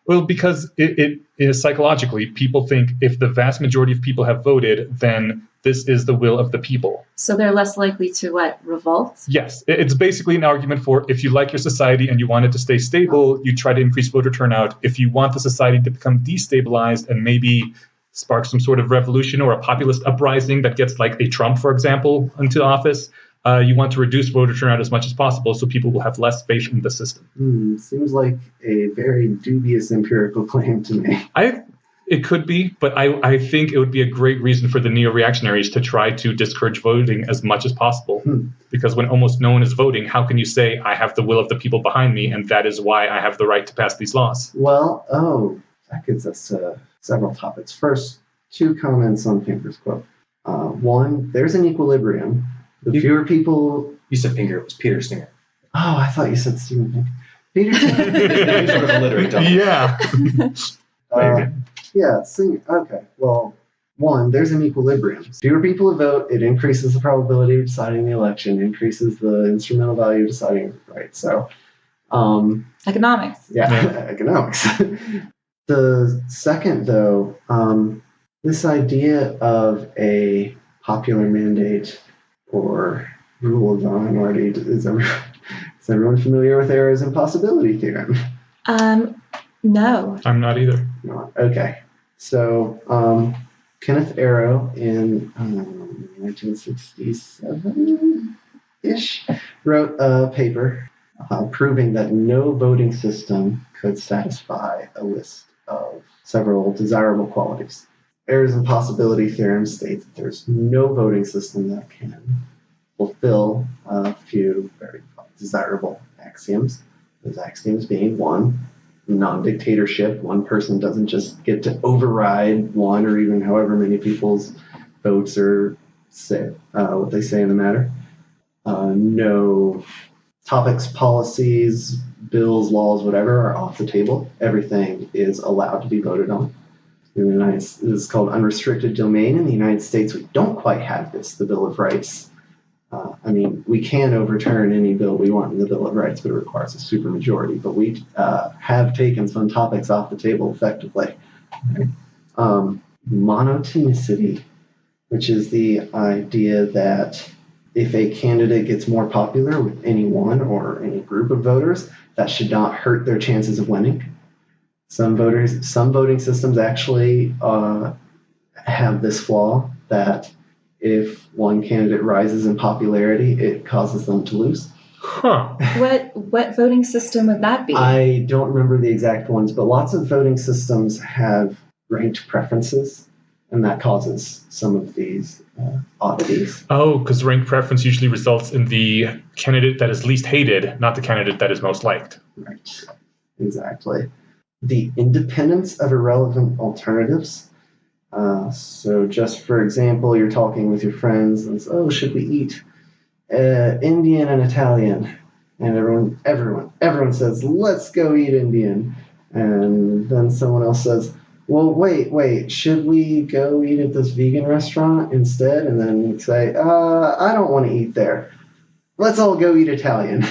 B: well, because it is psychologically, people think if the vast majority of people have voted, then this is the will of the people.
A: So they're less likely to revolt?
B: Yes. It's basically an argument for if you like your society and you want it to stay stable, you try to increase voter turnout. If you want the society to become destabilized and maybe spark some sort of revolution or a populist uprising that gets like a Trump, for example, into office, you want to reduce voter turnout as much as possible so people will have less faith in the system.
D: Seems like a very dubious empirical claim to me.
B: It could be, but I think it would be a great reason for the neo-reactionaries to try to discourage voting as much as possible. Because when almost no one is voting, how can you say, I have the will of the people behind me, and that is why I have the right to pass these laws?
D: Well, that gets us to several topics. First, 2 comments on Pinker's quote. One, there's an equilibrium. The fewer people...
C: You said Pinker, it was Peter Singer.
D: Oh, I thought you said Stephen Pinker. Peter Singer.
C: Sort of illiterate.
B: Yeah.
D: Yeah, Singer. Okay, well, one, there's an equilibrium. Fewer people who vote, it increases the probability of deciding the election, increases the instrumental value of deciding, right? So...
A: economics.
D: Yeah, economics. The second, though, this idea of a popular mandate or rule of the minority, Is everyone familiar with Arrow's impossibility theorem?
A: No.
B: I'm not either.
D: No. Okay. So, Kenneth Arrow in 1967-ish wrote a paper proving that no voting system could satisfy a list of several desirable qualities. Arrow's impossibility theorem states that there's no voting system that can fulfill a few very desirable axioms. Those axioms being one, non-dictatorship. One person doesn't just get to override one or even however many people's votes or say what they say in the matter. No topics, policies, bills, laws, whatever are off the table. Everything is allowed to be voted on. This is called unrestricted domain. In the United States, we don't quite have this, the Bill of Rights. We can overturn any bill we want in the Bill of Rights, but it requires a supermajority. But we have taken some topics off the table effectively. Monotonicity, which is the idea that if a candidate gets more popular with any one or any group of voters, that should not hurt their chances of winning. Some voting systems actually have this flaw that if one candidate rises in popularity, it causes them to lose.
B: Huh.
A: What voting system would that be?
D: I don't remember the exact ones, but lots of voting systems have ranked preferences, and that causes some of these oddities.
B: Oh, because ranked preference usually results in the candidate that is least hated, not the candidate that is most liked.
D: Right. Exactly. The independence of irrelevant alternatives. So just for example, you're talking with your friends and say, should we eat Indian and Italian? And everyone says, let's go eat Indian. And then someone else says, well, wait, should we go eat at this vegan restaurant instead? And then you say, I don't want to eat there. Let's all go eat Italian.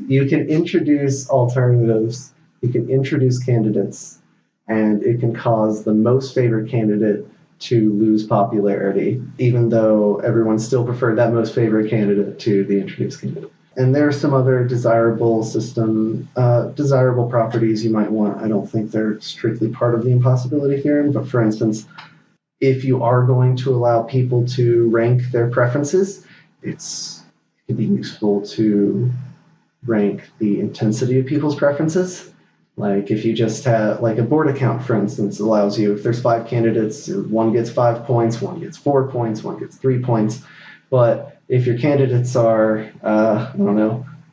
D: You can introduce alternatives. You can introduce candidates, and it can cause the most favored candidate to lose popularity, even though everyone still preferred that most favored candidate to the introduced candidate. And there are some other desirable properties you might want. I don't think they're strictly part of the impossibility theorem, but for instance, if you are going to allow people to rank their preferences, it could be useful to rank the intensity of people's preferences. Like if you just have, like a board account, for instance, allows you, if there's 5 candidates, one gets 5 points, one gets 4 points, one gets 3 points. But if your candidates are,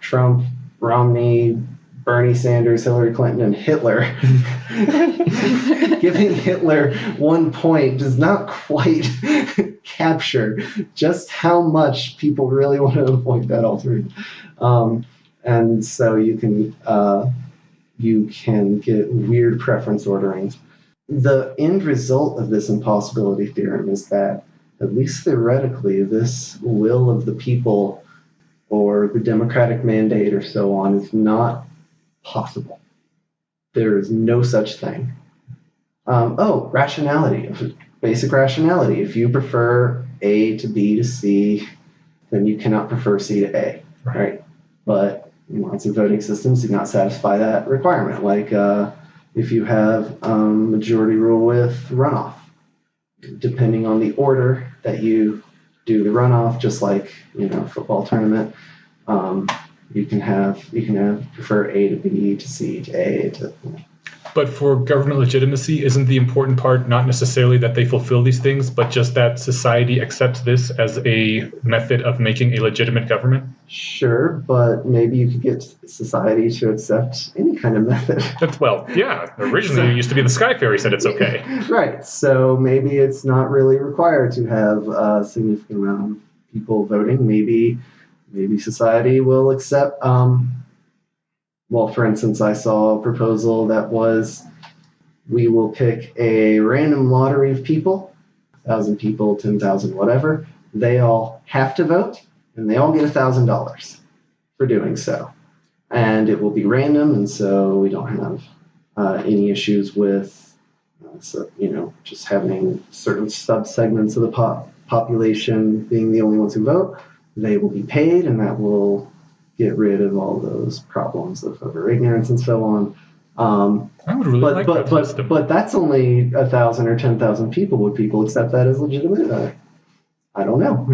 D: Trump, Romney, Bernie Sanders, Hillary Clinton, and Hitler, giving Hitler 1 point does not quite capture just how much people really want to avoid that alternative. And so you can get weird preference orderings. The end result of this impossibility theorem is that, at least theoretically, this will of the people or the democratic mandate or so on is not possible. There is no such thing. Rationality, basic rationality. If you prefer A to B to C, then you cannot prefer C to A, right? But lots of voting systems do not satisfy that requirement. Like if you have majority rule with runoff, depending on the order that you do the runoff, just like football tournament, you can have prefer A to B to C to A to.
B: But for government legitimacy, isn't the important part not necessarily that they fulfill these things, but just that society accepts this as a method of making a legitimate government?
D: Sure, but maybe you could get society to accept any kind of method.
B: Originally it used to be the Sky Fairy said it's okay.
D: Right, so maybe it's not really required to have a significant amount of people voting. Maybe society will accept. For instance, I saw a proposal that was, we will pick a random lottery of people, 1,000 people, 10,000, whatever. They all have to vote, and they all get $1,000 for doing so. And it will be random, and so we don't have any issues with, just having certain subsegments of the population being the only ones who vote. They will be paid, and that will get rid of all those problems of voter ignorance and so on.
B: I would really like that system.
D: But that's only 1,000 or 10,000 people. Would people accept that as legitimate? I don't know.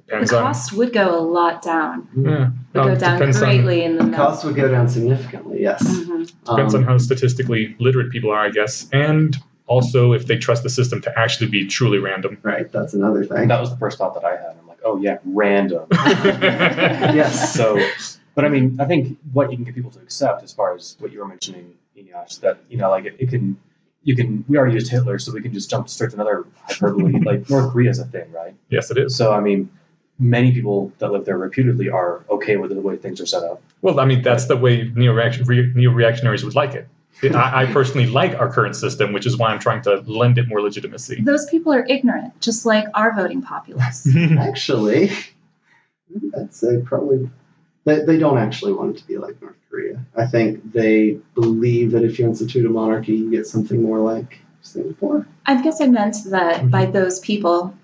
A: The cost would go a lot down.
B: Yeah.
A: Would go down greatly in the middle.
D: Cost would go down significantly, yes.
A: Mm-hmm.
B: Depends on how statistically literate people are, I guess, and also if they trust the system to actually be truly random.
D: Right, that's another thing.
C: That was the first thought that I had. I'm like, oh yeah, random.
D: Yes.
C: So, but I mean, I think what you can get people to accept, as far as what you were mentioning, Eneasz, that like it can, we already used Hitler, so we can just jump straight to another hyperbole. Like North Korea is a thing, right?
B: Yes, it is.
C: So I mean, many people that live there reputedly are okay with the way things are set up.
B: Well, I mean, that's the way neo-reactionaries would like it. I personally like our current system, which is why I'm trying to lend it more legitimacy.
A: Those people are ignorant, just like our voting populace.
D: Actually, I'd say probably they don't actually want it to be like North Korea. I think they believe that if you institute a monarchy, you get something more like Singapore.
A: I guess I meant that by those people,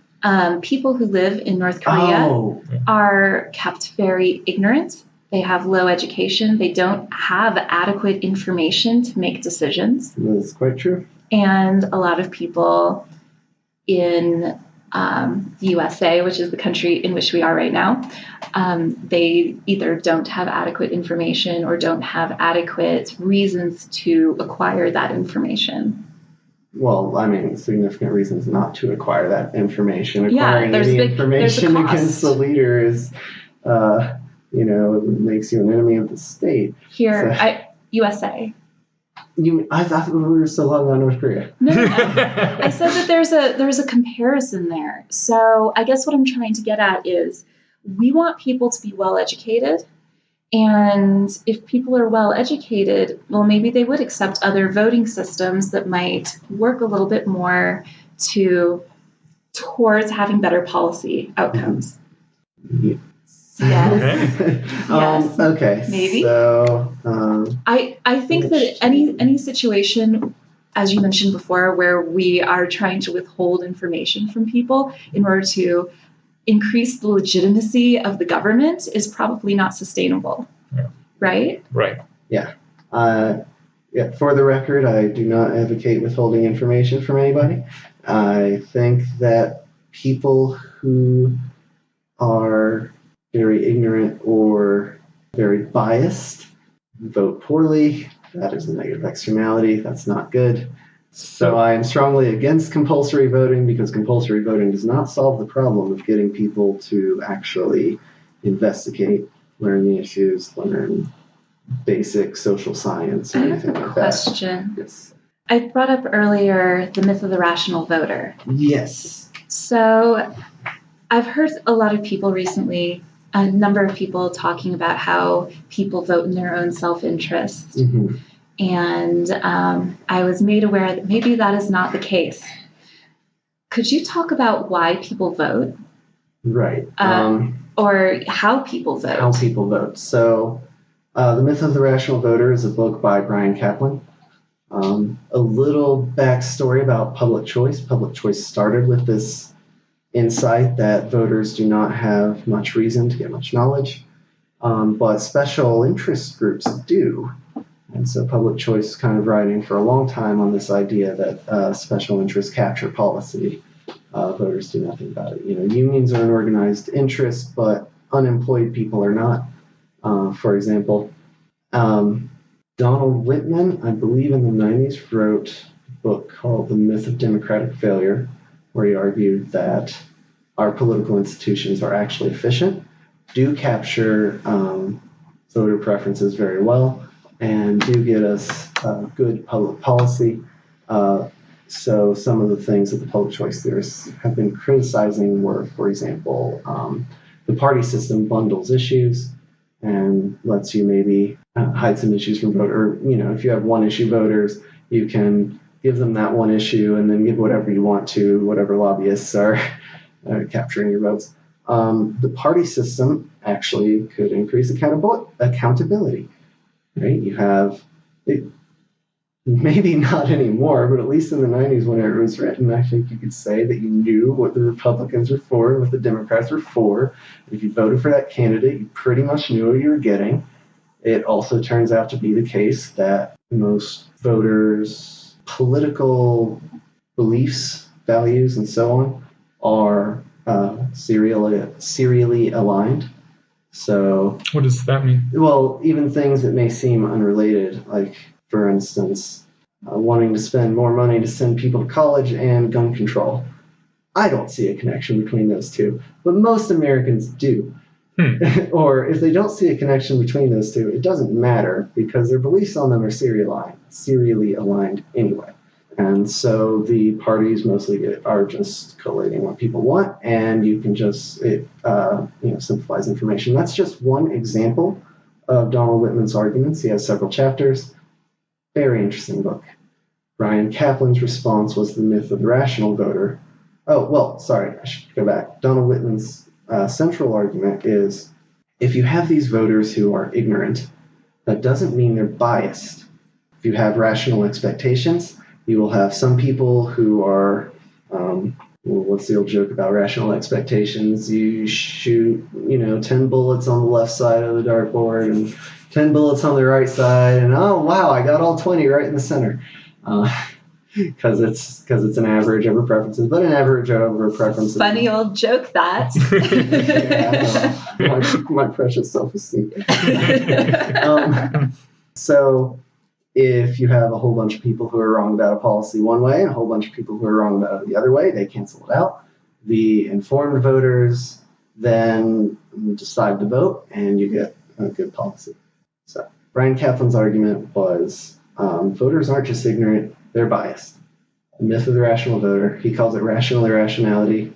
A: people who live in North Korea are kept very ignorant. They have low education. They don't have adequate information to make decisions.
D: That's quite true.
A: And a lot of people in the USA, which is the country in which we are right now, they either don't have adequate information or don't have adequate reasons to acquire that information.
D: Well, I mean, significant reasons not to acquire that information. Acquiring
A: there's
D: any
A: there's a
D: information
A: cost.
D: against the leader is, it makes you an enemy of the state.
A: Here,
D: So,
A: USA.
D: I thought we were still talking about North Korea.
A: No. I said that there's a comparison there. So I guess what I'm trying to get at is we want people to be well educated. And if people are well educated, well, maybe they would accept other voting systems that might work a little bit more towards having better policy outcomes.
D: Yes.
A: Yes. Yes.
D: Okay.
A: Maybe.
D: So
A: I think that any situation, as you mentioned before, where we are trying to withhold information from people in order to increase the legitimacy of the government is probably not sustainable.
B: Yeah.
A: Right?
B: Right.
D: Yeah. For the record, I do not advocate withholding information from anybody. I think that people who are very ignorant or very biased vote poorly. That is a negative externality. That's not good. So I am strongly against compulsory voting because compulsory voting does not solve the problem of getting people to actually investigate, learn the issues, learn basic social science or anything like that.
A: Question.
D: Yes.
A: I brought up earlier the myth of the rational voter.
D: Yes.
A: So I've heard a lot of people recently, a number of people talking about how people vote in their own self-interest.
D: Mm-hmm.
A: And I was made aware that maybe that is not the case. Could you talk about why people vote?
D: Right.
A: Or how people vote?
D: How people vote. So The Myth of the Rational Voter is a book by Brian Kaplan. A little backstory about public choice. Public choice started with this insight that voters do not have much reason to get much knowledge, but special interest groups do. And so public choice is kind of riding for a long time on this idea that special interests capture policy. Voters do nothing about it. Unions are an organized interest, but unemployed people are not. For example, Donald Whitman, I believe in the 90s, wrote a book called The Myth of Democratic Failure, where he argued that our political institutions are actually efficient, do capture voter preferences very well, and do get us good public policy. So some of the things that the public choice theorists have been criticizing were, for example, the party system bundles issues and lets you maybe hide some issues from voter. If you have one issue voters, you can give them that one issue and then give whatever you want to whatever lobbyists are capturing your votes. The party system actually could increase accountability. Right? You have maybe not anymore, but at least in the 90s when it was written, I think you could say that you knew what the Republicans were for and what the Democrats were for. If you voted for that candidate, you pretty much knew what you were getting. It also turns out to be the case that most voters' political beliefs, values, and so on are serially aligned. So,
B: What does that mean?
D: well, even things that may seem unrelated, like, for instance, wanting to spend more money to send people to college and gun control. I don't see a connection between those two, but most Americans do. Or if they don't see a connection between those two, it doesn't matter because their beliefs on them are serially aligned anyway. And so the parties mostly are just collating what people want, and you can just, simplifies information. That's just one example of Donald Whitman's arguments. He has several chapters. Very interesting book. Brian Kaplan's response was the myth of the rational voter. Oh, well, sorry, I should go back. Donald Whitman's central argument is if you have these voters who are ignorant, that doesn't mean they're biased. If you have rational expectations, you will have some people who are, what's the old joke about rational expectations? You shoot, 10 bullets on the left side of the dartboard and 10 bullets on the right side, and oh, wow, I got all 20 right in the center. Because it's an average over preferences, but an average over preferences.
A: Funny old joke that.
D: My precious self-esteem. So if you have a whole bunch of people who are wrong about a policy one way and a whole bunch of people who are wrong about it the other way, they cancel it out. The informed voters then decide to vote, and you get a good policy. So Brian Kaplan's argument was voters aren't just ignorant, they're biased. The myth of the rational voter. He calls it rational irrationality.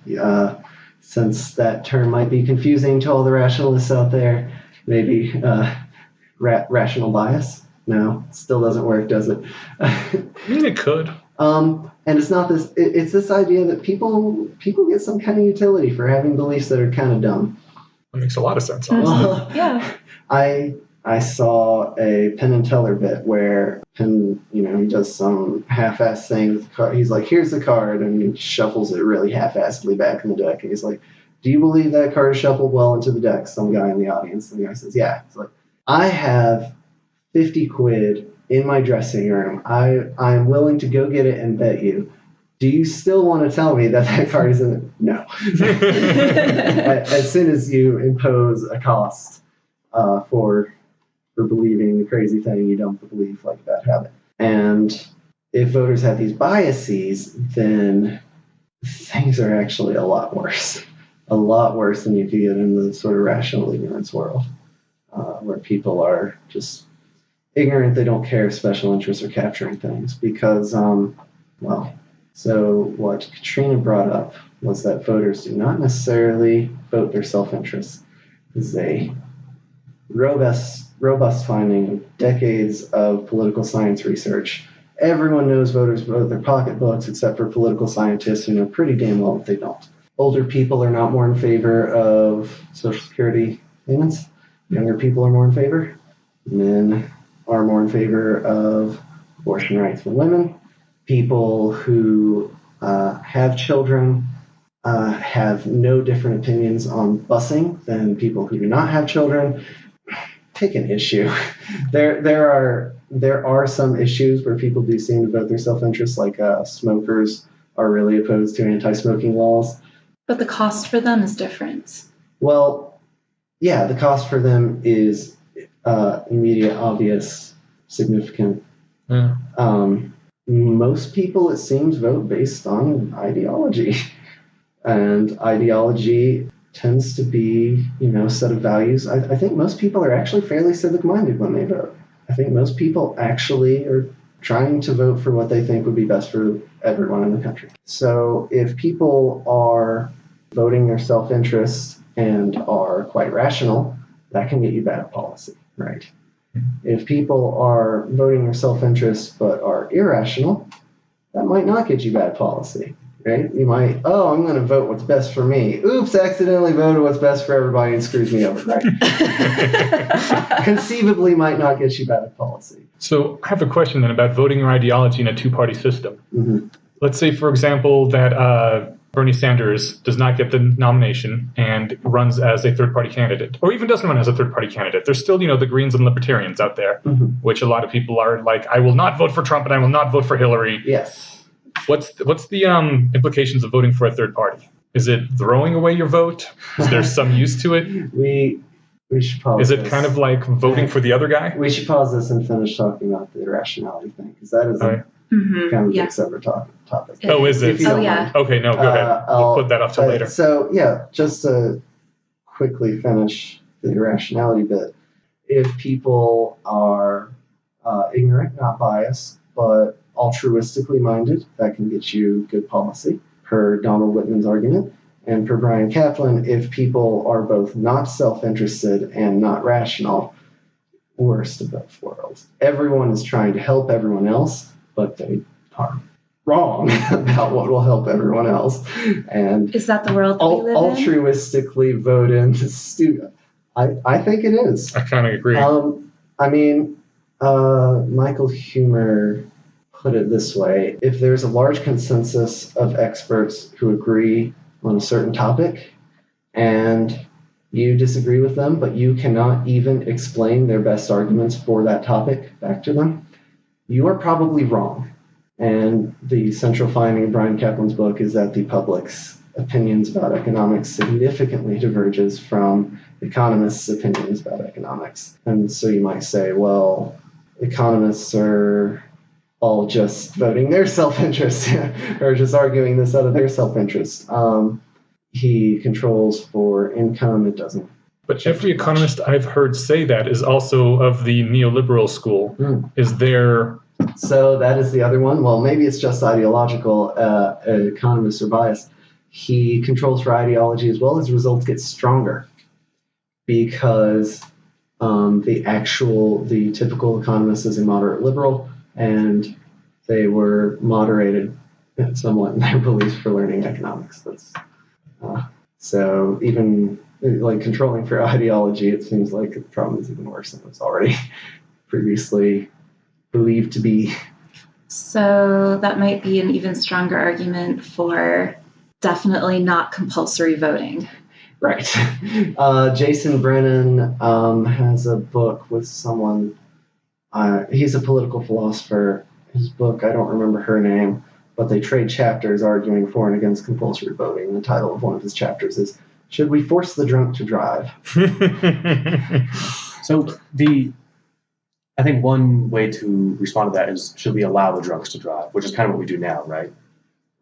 D: Since that term might be confusing to all the rationalists out there, maybe rational bias. No, still doesn't work, does it?
B: I mean, it could.
D: And it's not this. It's this idea that people get some kind of utility for having beliefs that are kind of dumb.
B: That makes a lot of sense, honestly.
A: Yeah.
D: I saw a Penn and Teller bit where Penn, he does some half-assed thing with the card. He's like, here's the card, and he shuffles it really half-assedly back in the deck. And he's like, do you believe that card is shuffled well into the deck? Some guy in the audience. And the guy says, yeah. It's like, I have 50 quid in my dressing room. I'm willing to go get it and bet you. Do you still want to tell me that card is in it? No. As soon as you impose a cost for believing the crazy thing you don't believe, like a bad habit. And if voters have these biases, then things are actually a lot worse. A lot worse than you could get in the sort of rational ignorance world, where people are just ignorant, they don't care, special interests are capturing things. Because, so what Katrina brought up was that voters do not necessarily vote their self-interest. It's a robust finding of decades of political science research. Everyone knows voters vote their pocketbooks except for political scientists who know pretty damn well that they don't. Older people are not more in favor of Social Security payments. Younger people are more in favor. Men are more in favor of abortion rights for women. People who have children have no different opinions on busing than people who do not have children. Pick an issue. There are some issues where people do seem to vote their self-interest, like smokers are really opposed to anti-smoking laws.
A: But the cost for them is different.
D: Well, yeah, the cost for them is immediate, obvious, significant.
B: Yeah.
D: Most people, it seems, vote based on ideology. And ideology tends to be, a set of values. I think most people are actually fairly civic-minded when they vote. I think most people actually are trying to vote for what they think would be best for everyone in the country. So if people are voting their self-interest and are quite rational, that can get you bad policy, right? If people are voting their self-interest but are irrational, that might not get you bad policy. right? You might, I'm going to vote what's best for me. Oops, accidentally voted what's best for everybody and screws me over, right? Conceivably might not get you bad policy.
B: So I have a question then about voting or ideology in a two-party system.
D: Mm-hmm.
B: Let's say, for example, that Bernie Sanders does not get the nomination and runs as a third-party candidate, or even doesn't run as a third-party candidate. There's still, the Greens and Libertarians out there, which a lot of people are like, I will not vote for Trump and I will not vote for Hillary.
D: Yes.
B: What's the implications of voting for a third party? Is it throwing away your vote? Is there some use to it?
D: We should pause.
B: Is it kind of like voting for the other guy?
D: We should pause this and finish talking about the irrationality thing, because that is a kind of a separate topic.
B: Oh, is it?
A: Oh, yeah.
B: Okay, no, go ahead. We'll put that off till later.
D: So, yeah, just to quickly finish the irrationality bit, if people are ignorant, not biased, but altruistically minded, that can get you good policy, per Donald Whitman's argument. And per Brian Kaplan, if people are both not self-interested and not rational, worst of both worlds. Everyone is trying to help everyone else, but they are wrong about what will help everyone else. And
A: is that the world that we live in?
D: Altruistically vote in I think it is.
B: I kind of agree.
D: Michael Huemer put it this way: if there's a large consensus of experts who agree on a certain topic and you disagree with them, but you cannot even explain their best arguments for that topic back to them, you are probably wrong. And the central finding of Brian Kaplan's book is that the public's opinions about economics significantly diverges from economists' opinions about economics. And so you might say, well, economists are all just voting their self-interest or just arguing this out of their self-interest. He controls for income. It doesn't.
B: But every economist I've heard say that is also of the neoliberal school. Is there...
D: So that is the other one. Well, maybe it's just ideological. Economists are biased. He controls for ideology as well. His results get stronger because the typical economist is a moderate liberal, and they were moderated somewhat in their beliefs for learning economics. So even like controlling for ideology, it seems like the problem is even worse than it was already previously believed to be.
A: So that might be an even stronger argument for definitely not compulsory voting.
D: Right. Jason Brennan has a book with someone. He's a political philosopher. His book, I don't remember her name, but they trade chapters arguing for and against compulsory voting. The title of one of his chapters is, "Should We Force the Drunk to Drive?"
C: So I think one way to respond to that is, should we allow the drunks to drive, which is kind of what we do now, right?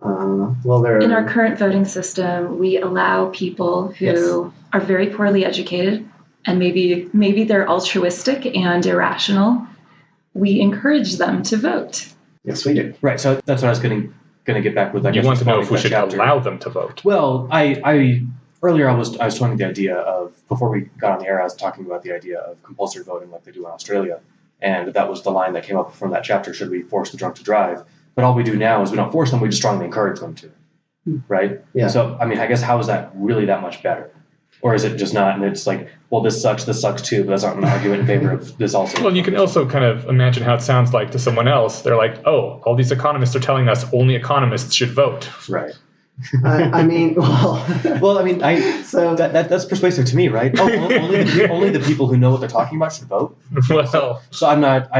A: In our current voting system, we allow people who are very poorly educated and maybe they're altruistic and irrational. We encourage them to vote.
D: Yes, we do.
C: Right. So that's what I was going to get back with.
B: You want to know if we should allow them to vote?
C: Well, I earlier I was talking the idea of, before we got on the air, I was talking about the idea of compulsory voting like they do in Australia, and that was the line that came up from that chapter. Should we force the drunk to drive? But all we do now is we don't force them; we just strongly encourage them to, right?
D: Yeah.
C: So I mean, I guess how is that really that much better? Or is it just not, and it's like, well, this sucks too, but that's not an argument in favor of this also.
B: Well, you can also kind of imagine how it sounds like to someone else. They're like, oh, all these economists are telling us only economists should vote.
C: Right.
D: So
C: that's persuasive to me, right? Oh, only the people who know what they're talking about should vote.
B: Well,
C: so I'm not.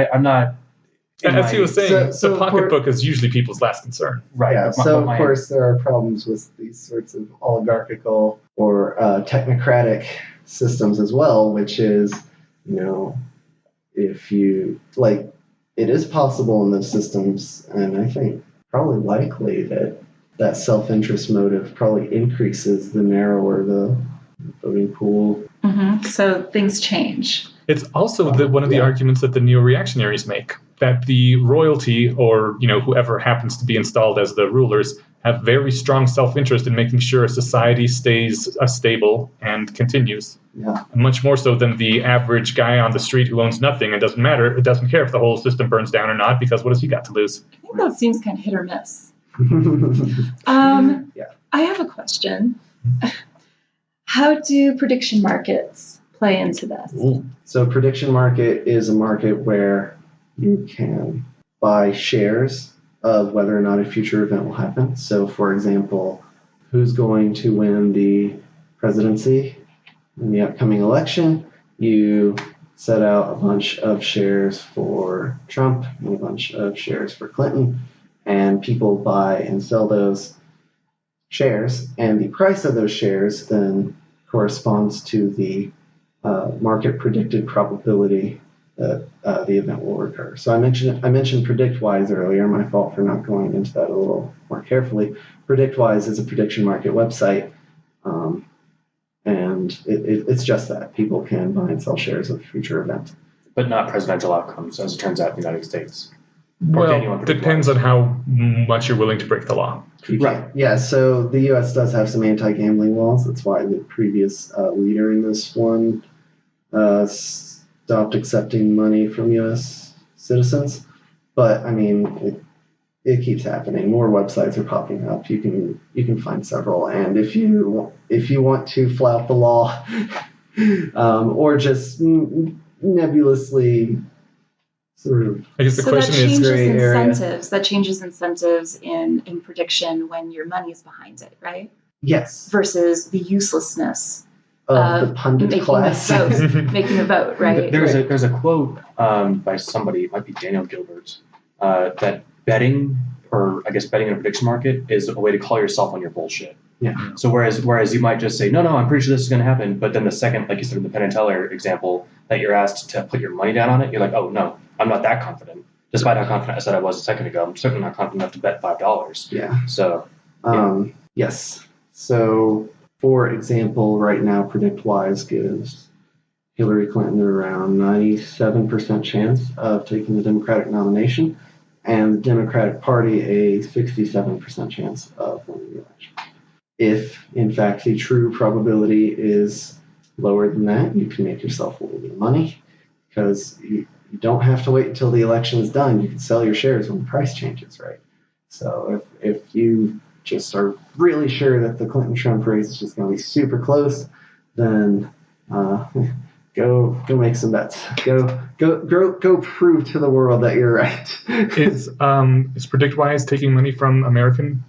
B: As he was saying, the pocketbook is usually people's last concern.
C: Right.
D: Yeah. Of course, there are problems with these sorts of oligarchical or technocratic systems as well, which is, if you like, it is possible in those systems, and I think probably likely that self-interest motive probably increases the narrower the voting pool.
A: Mm-hmm. So things change.
B: It's also one of the arguments that the neo-reactionaries make, that the royalty or whoever happens to be installed as the rulers have very strong self-interest in making sure a society stays stable and continues.
D: Yeah.
B: Much more so than the average guy on the street who owns nothing and doesn't care if the whole system burns down or not, because what has he got to lose?
A: I think that seems kind of hit or miss.
D: Yeah.
A: I have a question. How do prediction markets play into this?
D: So prediction market is a market where you can buy shares of whether or not a future event will happen. So for example, who's going to win the presidency in the upcoming election? You set out a bunch of shares for Trump and a bunch of shares for Clinton, and people buy and sell those shares, and the price of those shares then corresponds to the market predicted probability that the event will occur. So I mentioned PredictWise earlier. My fault for not going into that a little more carefully. PredictWise is a prediction market website, and it's just that people can buy and sell shares of a future event,
C: but not presidential outcomes, as it turns out in the United States.
B: Well, depends on how much you're willing to break the law.
C: Right.
D: Yeah, so the U.S. does have some anti-gambling laws. That's why the previous leader in this one stopped accepting money from U.S. citizens. But, I mean, it keeps happening. More websites are popping up. You can find several. And if you want to flout the law or just nebulously sort of...
B: I guess the question is
D: gray area.
A: That changes incentives in prediction when your money's behind it, right?
D: Yes.
A: Versus the uselessness
D: of the pundit class.
A: Making a vote, right?
C: There's a quote by somebody, it might be Daniel Gilbert, that betting in a prediction market is a way to call yourself on your bullshit.
D: Yeah.
C: So whereas you might just say, no, I'm pretty sure this is going to happen, but then the second, like you said in the Penn and Teller example, that you're asked to put your money down on it, you're like, oh no, I'm not that confident. Despite how confident I said I was a second ago, I'm certainly not confident enough to bet $5.
D: Yeah.
C: So.
D: Yes. So, for example, right now, PredictWise gives Hillary Clinton around 97% chance of taking the Democratic nomination, and the Democratic Party a 67% chance of winning the election. If, in fact, the true probability is lower than that, you can make yourself a little bit of money, because you don't have to wait until the election is done. You can sell your shares when the price changes, right? So if you just are really sure that the Clinton-Trump race is just going to be super close, then go make some bets. Go prove to the world that you're right.
B: Is PredictWise taking money from American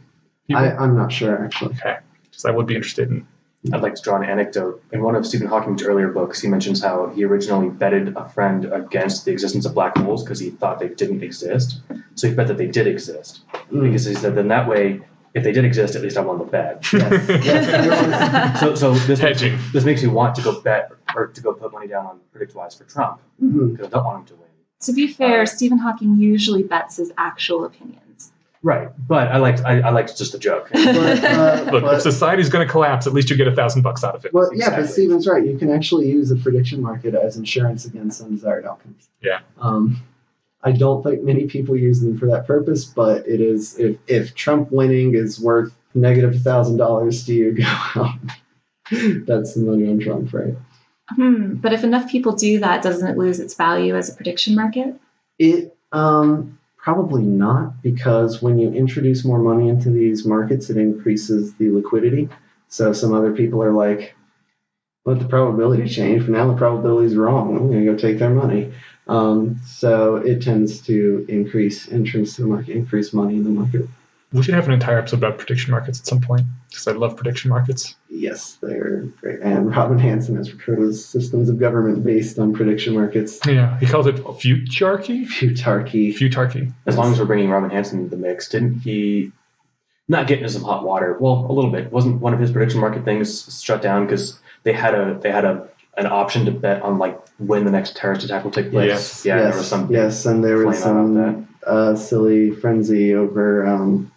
B: people?
D: I'm not sure, actually.
B: Okay, because I would be interested in.
C: I'd like to draw an anecdote. In one of Stephen Hawking's earlier books, he mentions how he originally betted a friend against the existence of black holes because he thought they didn't exist. So he bet that they did exist. Because he said, then that way, if they did exist, at least I won the bet.
D: Yes.
C: So this
B: hedging.
C: This makes me want to go bet or to go put money down on PredictWise for Trump because I don't want him to win.
A: To be fair, Stephen Hawking usually bets his actual opinions.
C: Right, but I liked just the joke.
B: Look, if society's going to collapse, at least you get $1,000 out of it.
D: Well, yeah,
C: Exactly.
D: but Stephen's right. You can actually use a prediction market as insurance against undesired outcomes.
B: Yeah.
D: I don't think many people use them for that purpose, but it is if Trump winning is worth negative $1,000 to you, go out. That's the money on Trump, right?
A: But if enough people do that, doesn't it lose its value as a prediction market?
D: It probably not, because when you introduce more money into these markets, it increases the liquidity. So some other people are like, let the probability change, but now the probability is wrong. I'm going to go take their money. So it tends to increase entrance to the market, increase money in the market.
B: We should have an entire episode about prediction markets at some point, because I love prediction markets.
D: Yes, they're great. And Robin Hanson has proposed systems of government based on prediction markets.
B: Yeah, he calls it futarchy? Futarchy.
C: As long as we're bringing Robin Hanson into the mix, didn't he not get into some hot water? Well, a little bit. Wasn't one of his prediction market things shut down because they had an option to bet on like when the next terrorist attack will take place?
B: Yes.
C: Yeah, there was some.
D: Yes, and there was some silly frenzy over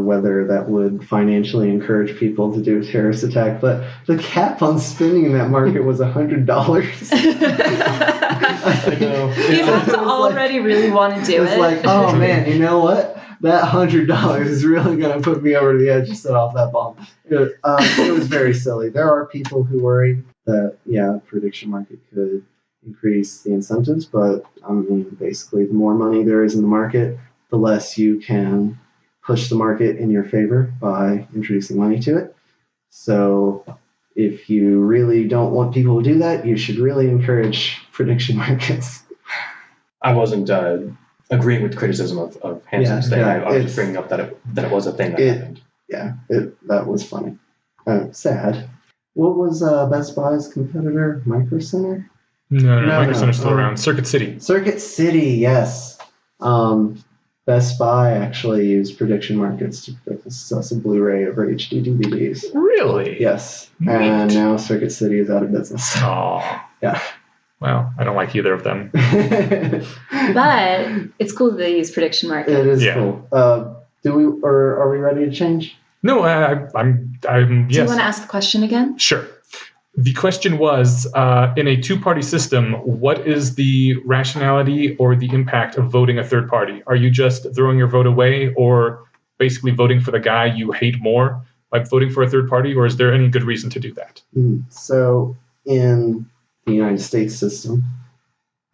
D: whether that would financially encourage people to do a terrorist attack, but the cap on spending in that market was $100.
C: I know.
A: You have to already really want to do it.
D: It's like, oh man, you know what? That $100 is really going to put me over the edge to set off that bomb. It was very silly. There are people who worry that, prediction market could increase the incentives, but I mean, basically, the more money there is in the market, the less you can push the market in your favor by introducing money to it. So if you really don't want people to do that, you should really encourage prediction markets.
C: I wasn't agreeing with the criticism of Hanson's thing. I was just bringing up that it was a thing that happened.
D: Yeah, that was funny. Sad. What was Best Buy's competitor? Micro Center?
B: No, Micro Center's still around. Circuit City.
D: Circuit City, yes. Best Buy actually used prediction markets to predict the success of Blu-ray over HD DVDs.
B: Really?
D: Yes.
B: Neat.
D: And now Circuit City is out of business.
B: Oh.
D: Yeah.
B: Well, I don't like either of them.
A: But it's cool that they use prediction markets.
D: It is cool. Are we ready to change?
B: No, I'm yes.
A: Do you want to ask the question again?
B: Sure. The question was, in a two-party system, what is the rationality or the impact of voting a third party? Are you just throwing your vote away or basically voting for the guy you hate more by voting for a third party, or is there any good reason to do that?
D: So in the United States system,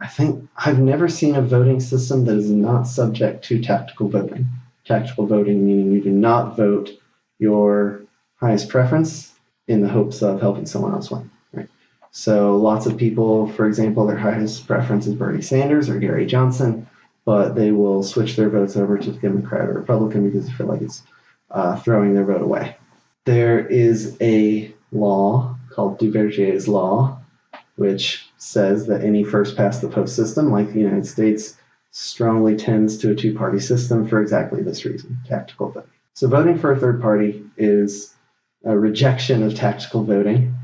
D: I think I've never seen a voting system that is not subject to tactical voting. Tactical voting meaning you do not vote your highest preference in the hopes of helping someone else win. Right? So lots of people, for example, their highest preference is Bernie Sanders or Gary Johnson, but they will switch their votes over to the Democrat or Republican because they feel like it's throwing their vote away. There is a law called Duverger's Law, which says that any first-past-the-post system, like the United States, strongly tends to a two-party system for exactly this reason, tactical voting. So voting for a third party is a rejection of tactical voting.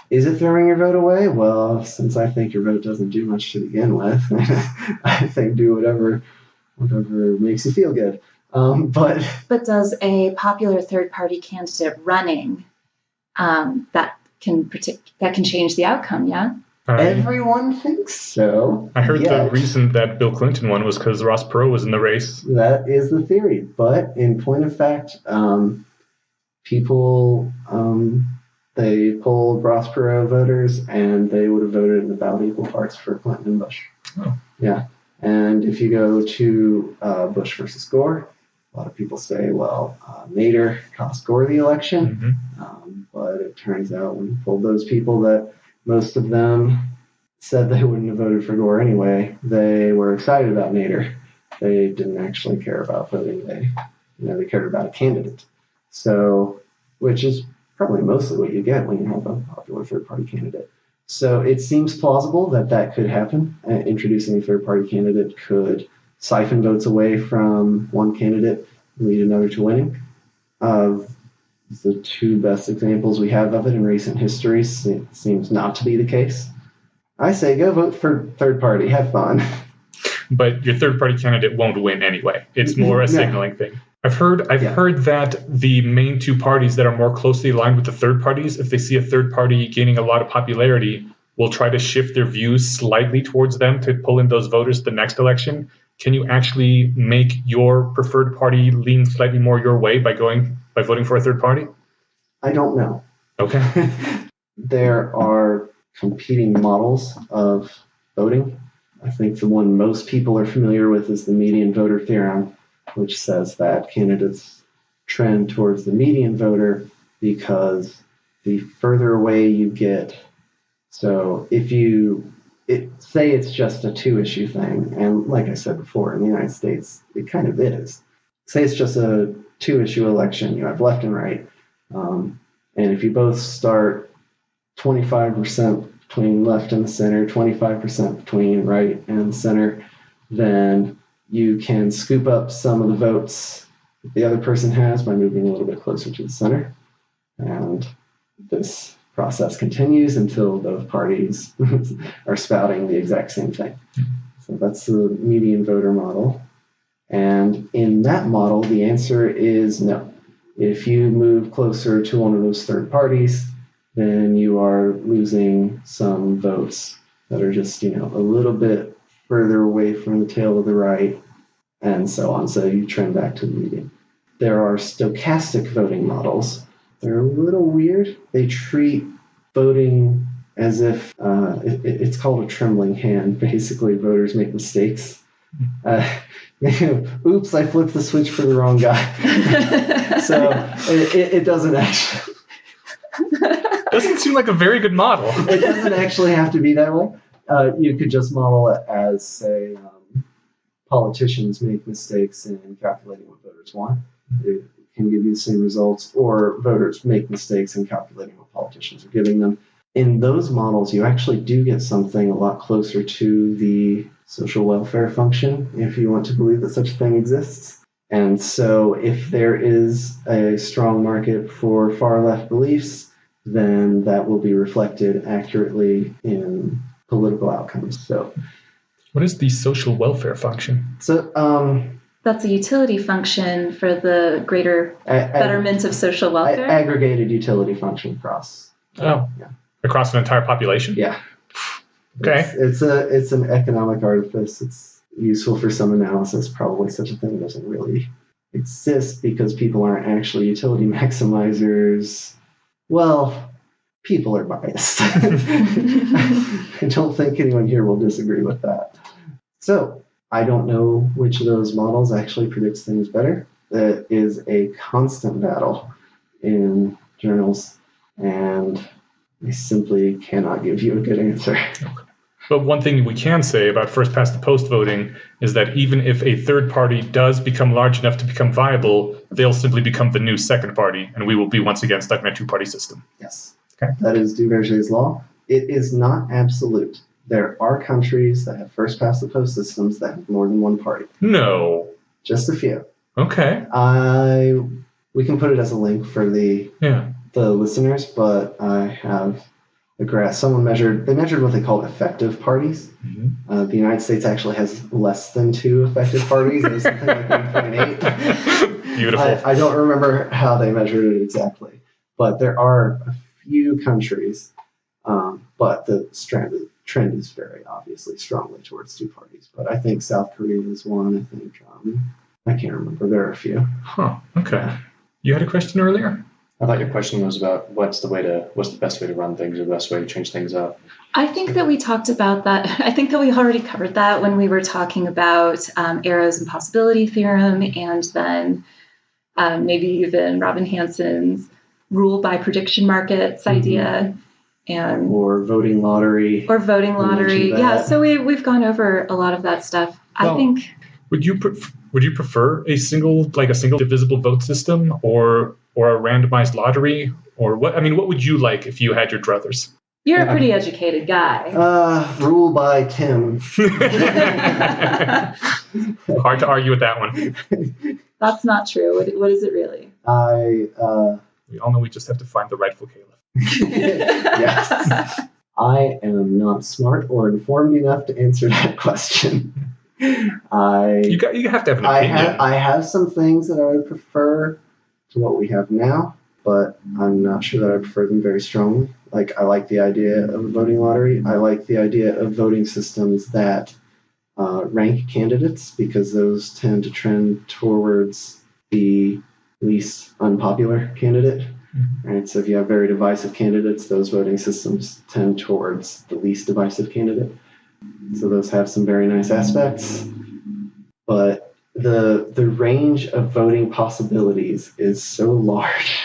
D: Is it throwing your vote away? Well, since I think your vote doesn't do much to begin with, I think do whatever makes you feel good. But
A: does a popular third-party candidate running that can change the outcome? Yeah.
D: Everyone thinks so.
B: I heard the reason that Bill Clinton won was because Ross Perot was in the race.
D: That is the theory, but in point of fact, people they polled Ross Perot voters, and they would have voted in about equal parts for Clinton and Bush.
B: Oh.
D: Yeah, and if you go to Bush versus Gore, a lot of people say, well, Nader cost Gore the election, but it turns out when you polled those people that most of them said they wouldn't have voted for Gore anyway. They were excited about Nader. They didn't actually care about voting. They cared about a candidate. So, which is probably mostly what you get when you have a popular third-party candidate. So it seems plausible that could happen. Introducing a third-party candidate could siphon votes away from one candidate and lead another to winning. The two best examples we have of it in recent history seems not to be the case. I say go vote for third party. Have fun.
B: But your third party candidate won't win anyway. It's more a signaling thing. I've heard that the main two parties that are more closely aligned with the third parties, if they see a third party gaining a lot of popularity, will try to shift their views slightly towards them to pull in those voters the next election. Can you actually make your preferred party lean slightly more your way by voting for a third party?
D: I don't know.
B: Okay.
D: There are competing models of voting. I think the one most people are familiar with is the median voter theorem, which says that candidates trend towards the median voter because the further away you get. So if say it's just a two-issue thing, and like I said before, in the United States, it kind of is. Say it's just a two-issue election, you have left and right, and if you both start 25% between left and the center, 25% between right and center, then you can scoop up some of the votes that the other person has by moving a little bit closer to the center. And this process continues until both parties are spouting the exact same thing. So that's the median voter model. And in that model, the answer is no. If you move closer to one of those third parties, then you are losing some votes that are just, a little bit further away from the tail of the right, and so on. So you trend back to the median. There are stochastic voting models. They're a little weird. They treat voting as if it's called a trembling hand. Basically, voters make mistakes. Oops, I flipped the switch for the wrong guy. So it doesn't actually.
B: Doesn't seem like a very good model.
D: It doesn't actually have to be that way. You could just model it as, say, politicians make mistakes in calculating what voters want. It can give you the same results, or voters make mistakes in calculating what politicians are giving them. In those models, you actually do get something a lot closer to the social welfare function, if you want to believe that such a thing exists. And so if there is a strong market for far-left beliefs, then that will be reflected accurately in political outcomes. So,
B: what is the social welfare function?
D: So,
A: that's a utility function for the greater betterment of social welfare.
D: Aggregated utility function across.
B: Oh, yeah. Across an entire population?
D: Yeah.
B: Okay.
D: It's an economic artifice. It's useful for some analysis. Probably such a thing doesn't really exist because people aren't actually utility maximizers. Well, people are biased. I don't think anyone here will disagree with that. So, I don't know which of those models actually predicts things better. That is a constant battle in journals, and I simply cannot give you a good answer.
B: But one thing we can say about first past the post voting is that even if a third party does become large enough to become viable, they'll simply become the new second party, and we will be once again stuck in a two-party system.
D: Yes.
B: Okay.
D: That is Duverger's law. It is not absolute. There are countries that have first past the post systems that have more than one party.
B: No.
D: Just a few.
B: Okay.
D: We can put it as a link for the listeners, but I have a graph. Someone measured what they call effective parties. Mm-hmm. The United States actually has less than 2 effective parties. It was something like 1.8.
B: Beautiful.
D: I don't remember how they measured it exactly, but there are a few countries, but the trend is very obviously strongly towards 2 parties. But I think South Korea is one. I think I can't remember. There are a few.
B: Huh. Okay. You had a question earlier?
C: I thought your question was about what's the best way to run things or the best way to change things up.
A: I think that we talked about that. I think that we already covered that when we were talking about Arrow's impossibility theorem, and then maybe even Robin Hansen's rule by prediction markets idea.
D: Or voting lottery.
A: Yeah, so we've gone over a lot of that stuff. I think.
B: Would you prefer a single divisible vote system or a randomized lottery, or what? I mean, what would you like if you had your druthers?
A: You're a pretty educated guy.
D: Rule by Tim.
B: Hard to argue with that one.
A: That's not true. What is it really?
B: We all know we just have to find the rightful caliph.
D: Yes. I am not smart or informed enough to answer that question. You
B: have to have an opinion.
D: I have some things that I would prefer to what we have now, but I'm not sure that I prefer them very strongly. Like, I like the idea of a voting lottery. I like the idea of voting systems that rank candidates, because those tend to trend towards the least unpopular candidate. Mm-hmm. Right? So if you have very divisive candidates, those voting systems tend towards the least divisive candidate. So those have some very nice aspects. But the range of voting possibilities is so large.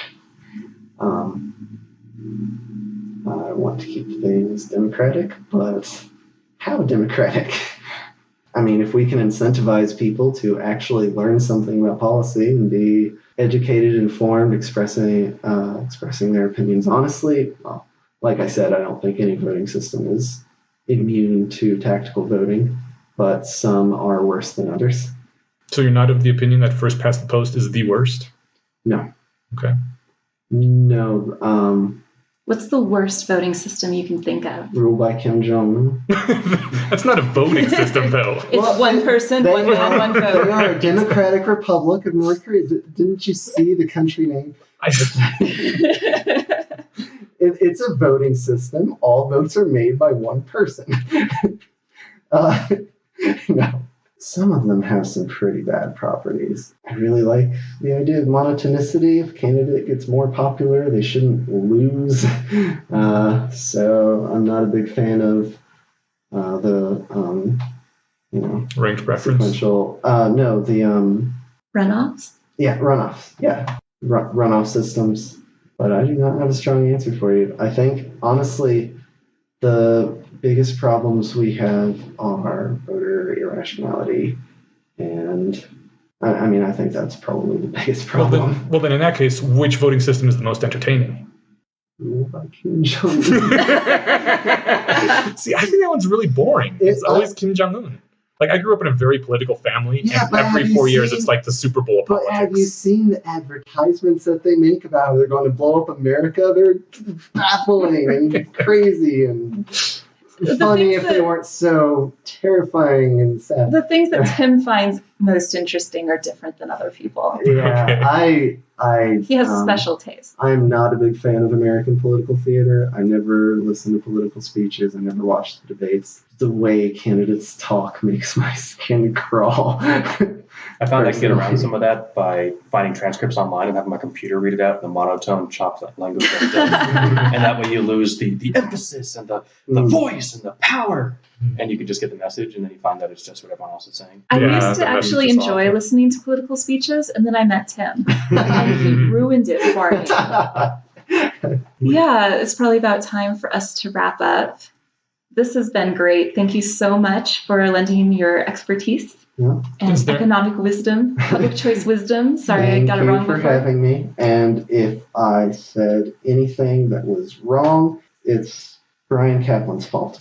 D: I want to keep things democratic, but how democratic? I mean, if we can incentivize people to actually learn something about policy and be educated, informed, expressing their opinions honestly, well, like I said, I don't think any voting system is immune to tactical voting, but some are worse than others.
B: So you're not of the opinion that first past the post is the worst?
D: No.
B: Okay.
D: No.
A: What's the worst voting system you can think of?
D: Rule by Kim Jong-un.
B: That's not a voting system, though.
A: It's one person, one man, one vote.
D: They are a democratic republic of North Korea. Didn't you see the country name? It's a voting system. All votes are made by one person. No. Some of them have some pretty bad properties. I really like the idea of monotonicity. If a candidate gets more popular, they shouldn't lose. So I'm not a big fan of the
B: Ranked preference.
D: sequential. No, the
A: Runoffs?
D: yeah, runoffs. Yeah, runoff systems. But I do not have a strong answer for you. I think honestly, the biggest problems we have are voter irrationality, and I mean I think that's probably the biggest problem.
B: Well, then in that case, which voting system is the most entertaining?
D: Ruled by Kim Jong-un.
B: See, I think that one's really boring. It's always Kim Jong-un. Like, I grew up in a very political family, and every 4 years it's like the Super Bowl of politics.
D: But have you seen the advertisements that they make about how they're going to blow up America? They're baffling and crazy and funny if they weren't so terrifying and sad.
A: The things that Tim finds most interesting are different than other people.
D: Yeah,
A: He has a special taste.
D: I'm not a big fan of American political theater. I never listen to political speeches. I never watch the debates. The way candidates talk makes my skin crawl.
C: I found I could get around some of that by finding transcripts online and having my computer read it out in the monotone, chopped language. And that way you lose the emphasis and the voice and the power. And you can just get the message, and then you find that it's just what everyone else is saying.
A: I used to actually enjoy listening to political speeches, and then I met Tim. And he ruined it for me. Yeah, it's probably about time for us to wrap up. This has been great. Thank you so much for lending your expertise and economic wisdom, public choice wisdom. Sorry, I got it wrong before.
D: Thank you for having me. And if I said anything that was wrong, it's Brian Kaplan's fault.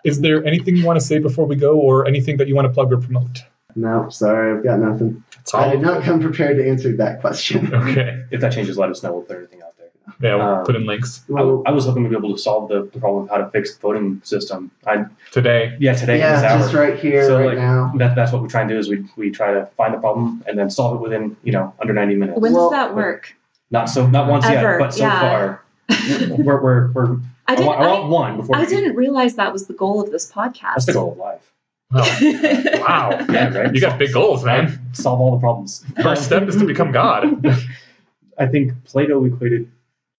B: Is there anything you want to say before we go, or anything that you want to plug or promote?
D: No, sorry, I've got nothing. I did not come prepared to answer that question.
B: Okay.
C: If that changes, let us know. We'll put everything out there.
B: Yeah, we'll put in links.
C: I was hoping to be able to solve the problem of how to fix the voting system.
B: Today.
C: Yeah, today.
D: Yeah,
C: this hour.
D: just right here,
C: so,
D: right now.
C: That's what we try and do is we try to find the problem and then solve it within under 90 minutes.
A: When does that work?
C: Not once
A: Ever,
C: yet, but so far we're I want one before.
A: I didn't realize that was the goal of this podcast.
C: That's the goal of life.
B: Oh. Wow.
C: Yeah, right.
B: You got big goals, man.
C: Solve all the problems.
B: First step is to become God.
C: I think Plato equated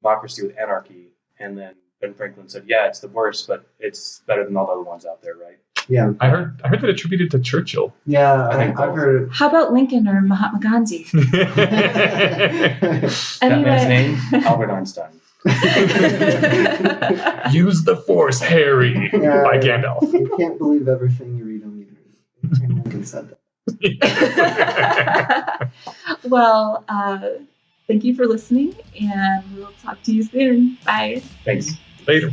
C: democracy with anarchy, and then Ben Franklin said, "Yeah, it's the worst, but it's better than all the other ones out there, right?"
D: Yeah.
B: I heard that attributed to Churchill.
D: Yeah,
C: I've
D: heard it.
A: How about Lincoln or Mahatma Gandhi?
C: That man's name, Albert Einstein.
B: Use the Force, Harry, by Gandalf.
D: You can't believe everything you read on the internet. Lincoln said
A: that. Well, thank you for listening, and we'll talk to you soon. Bye.
C: Thanks.
B: Later.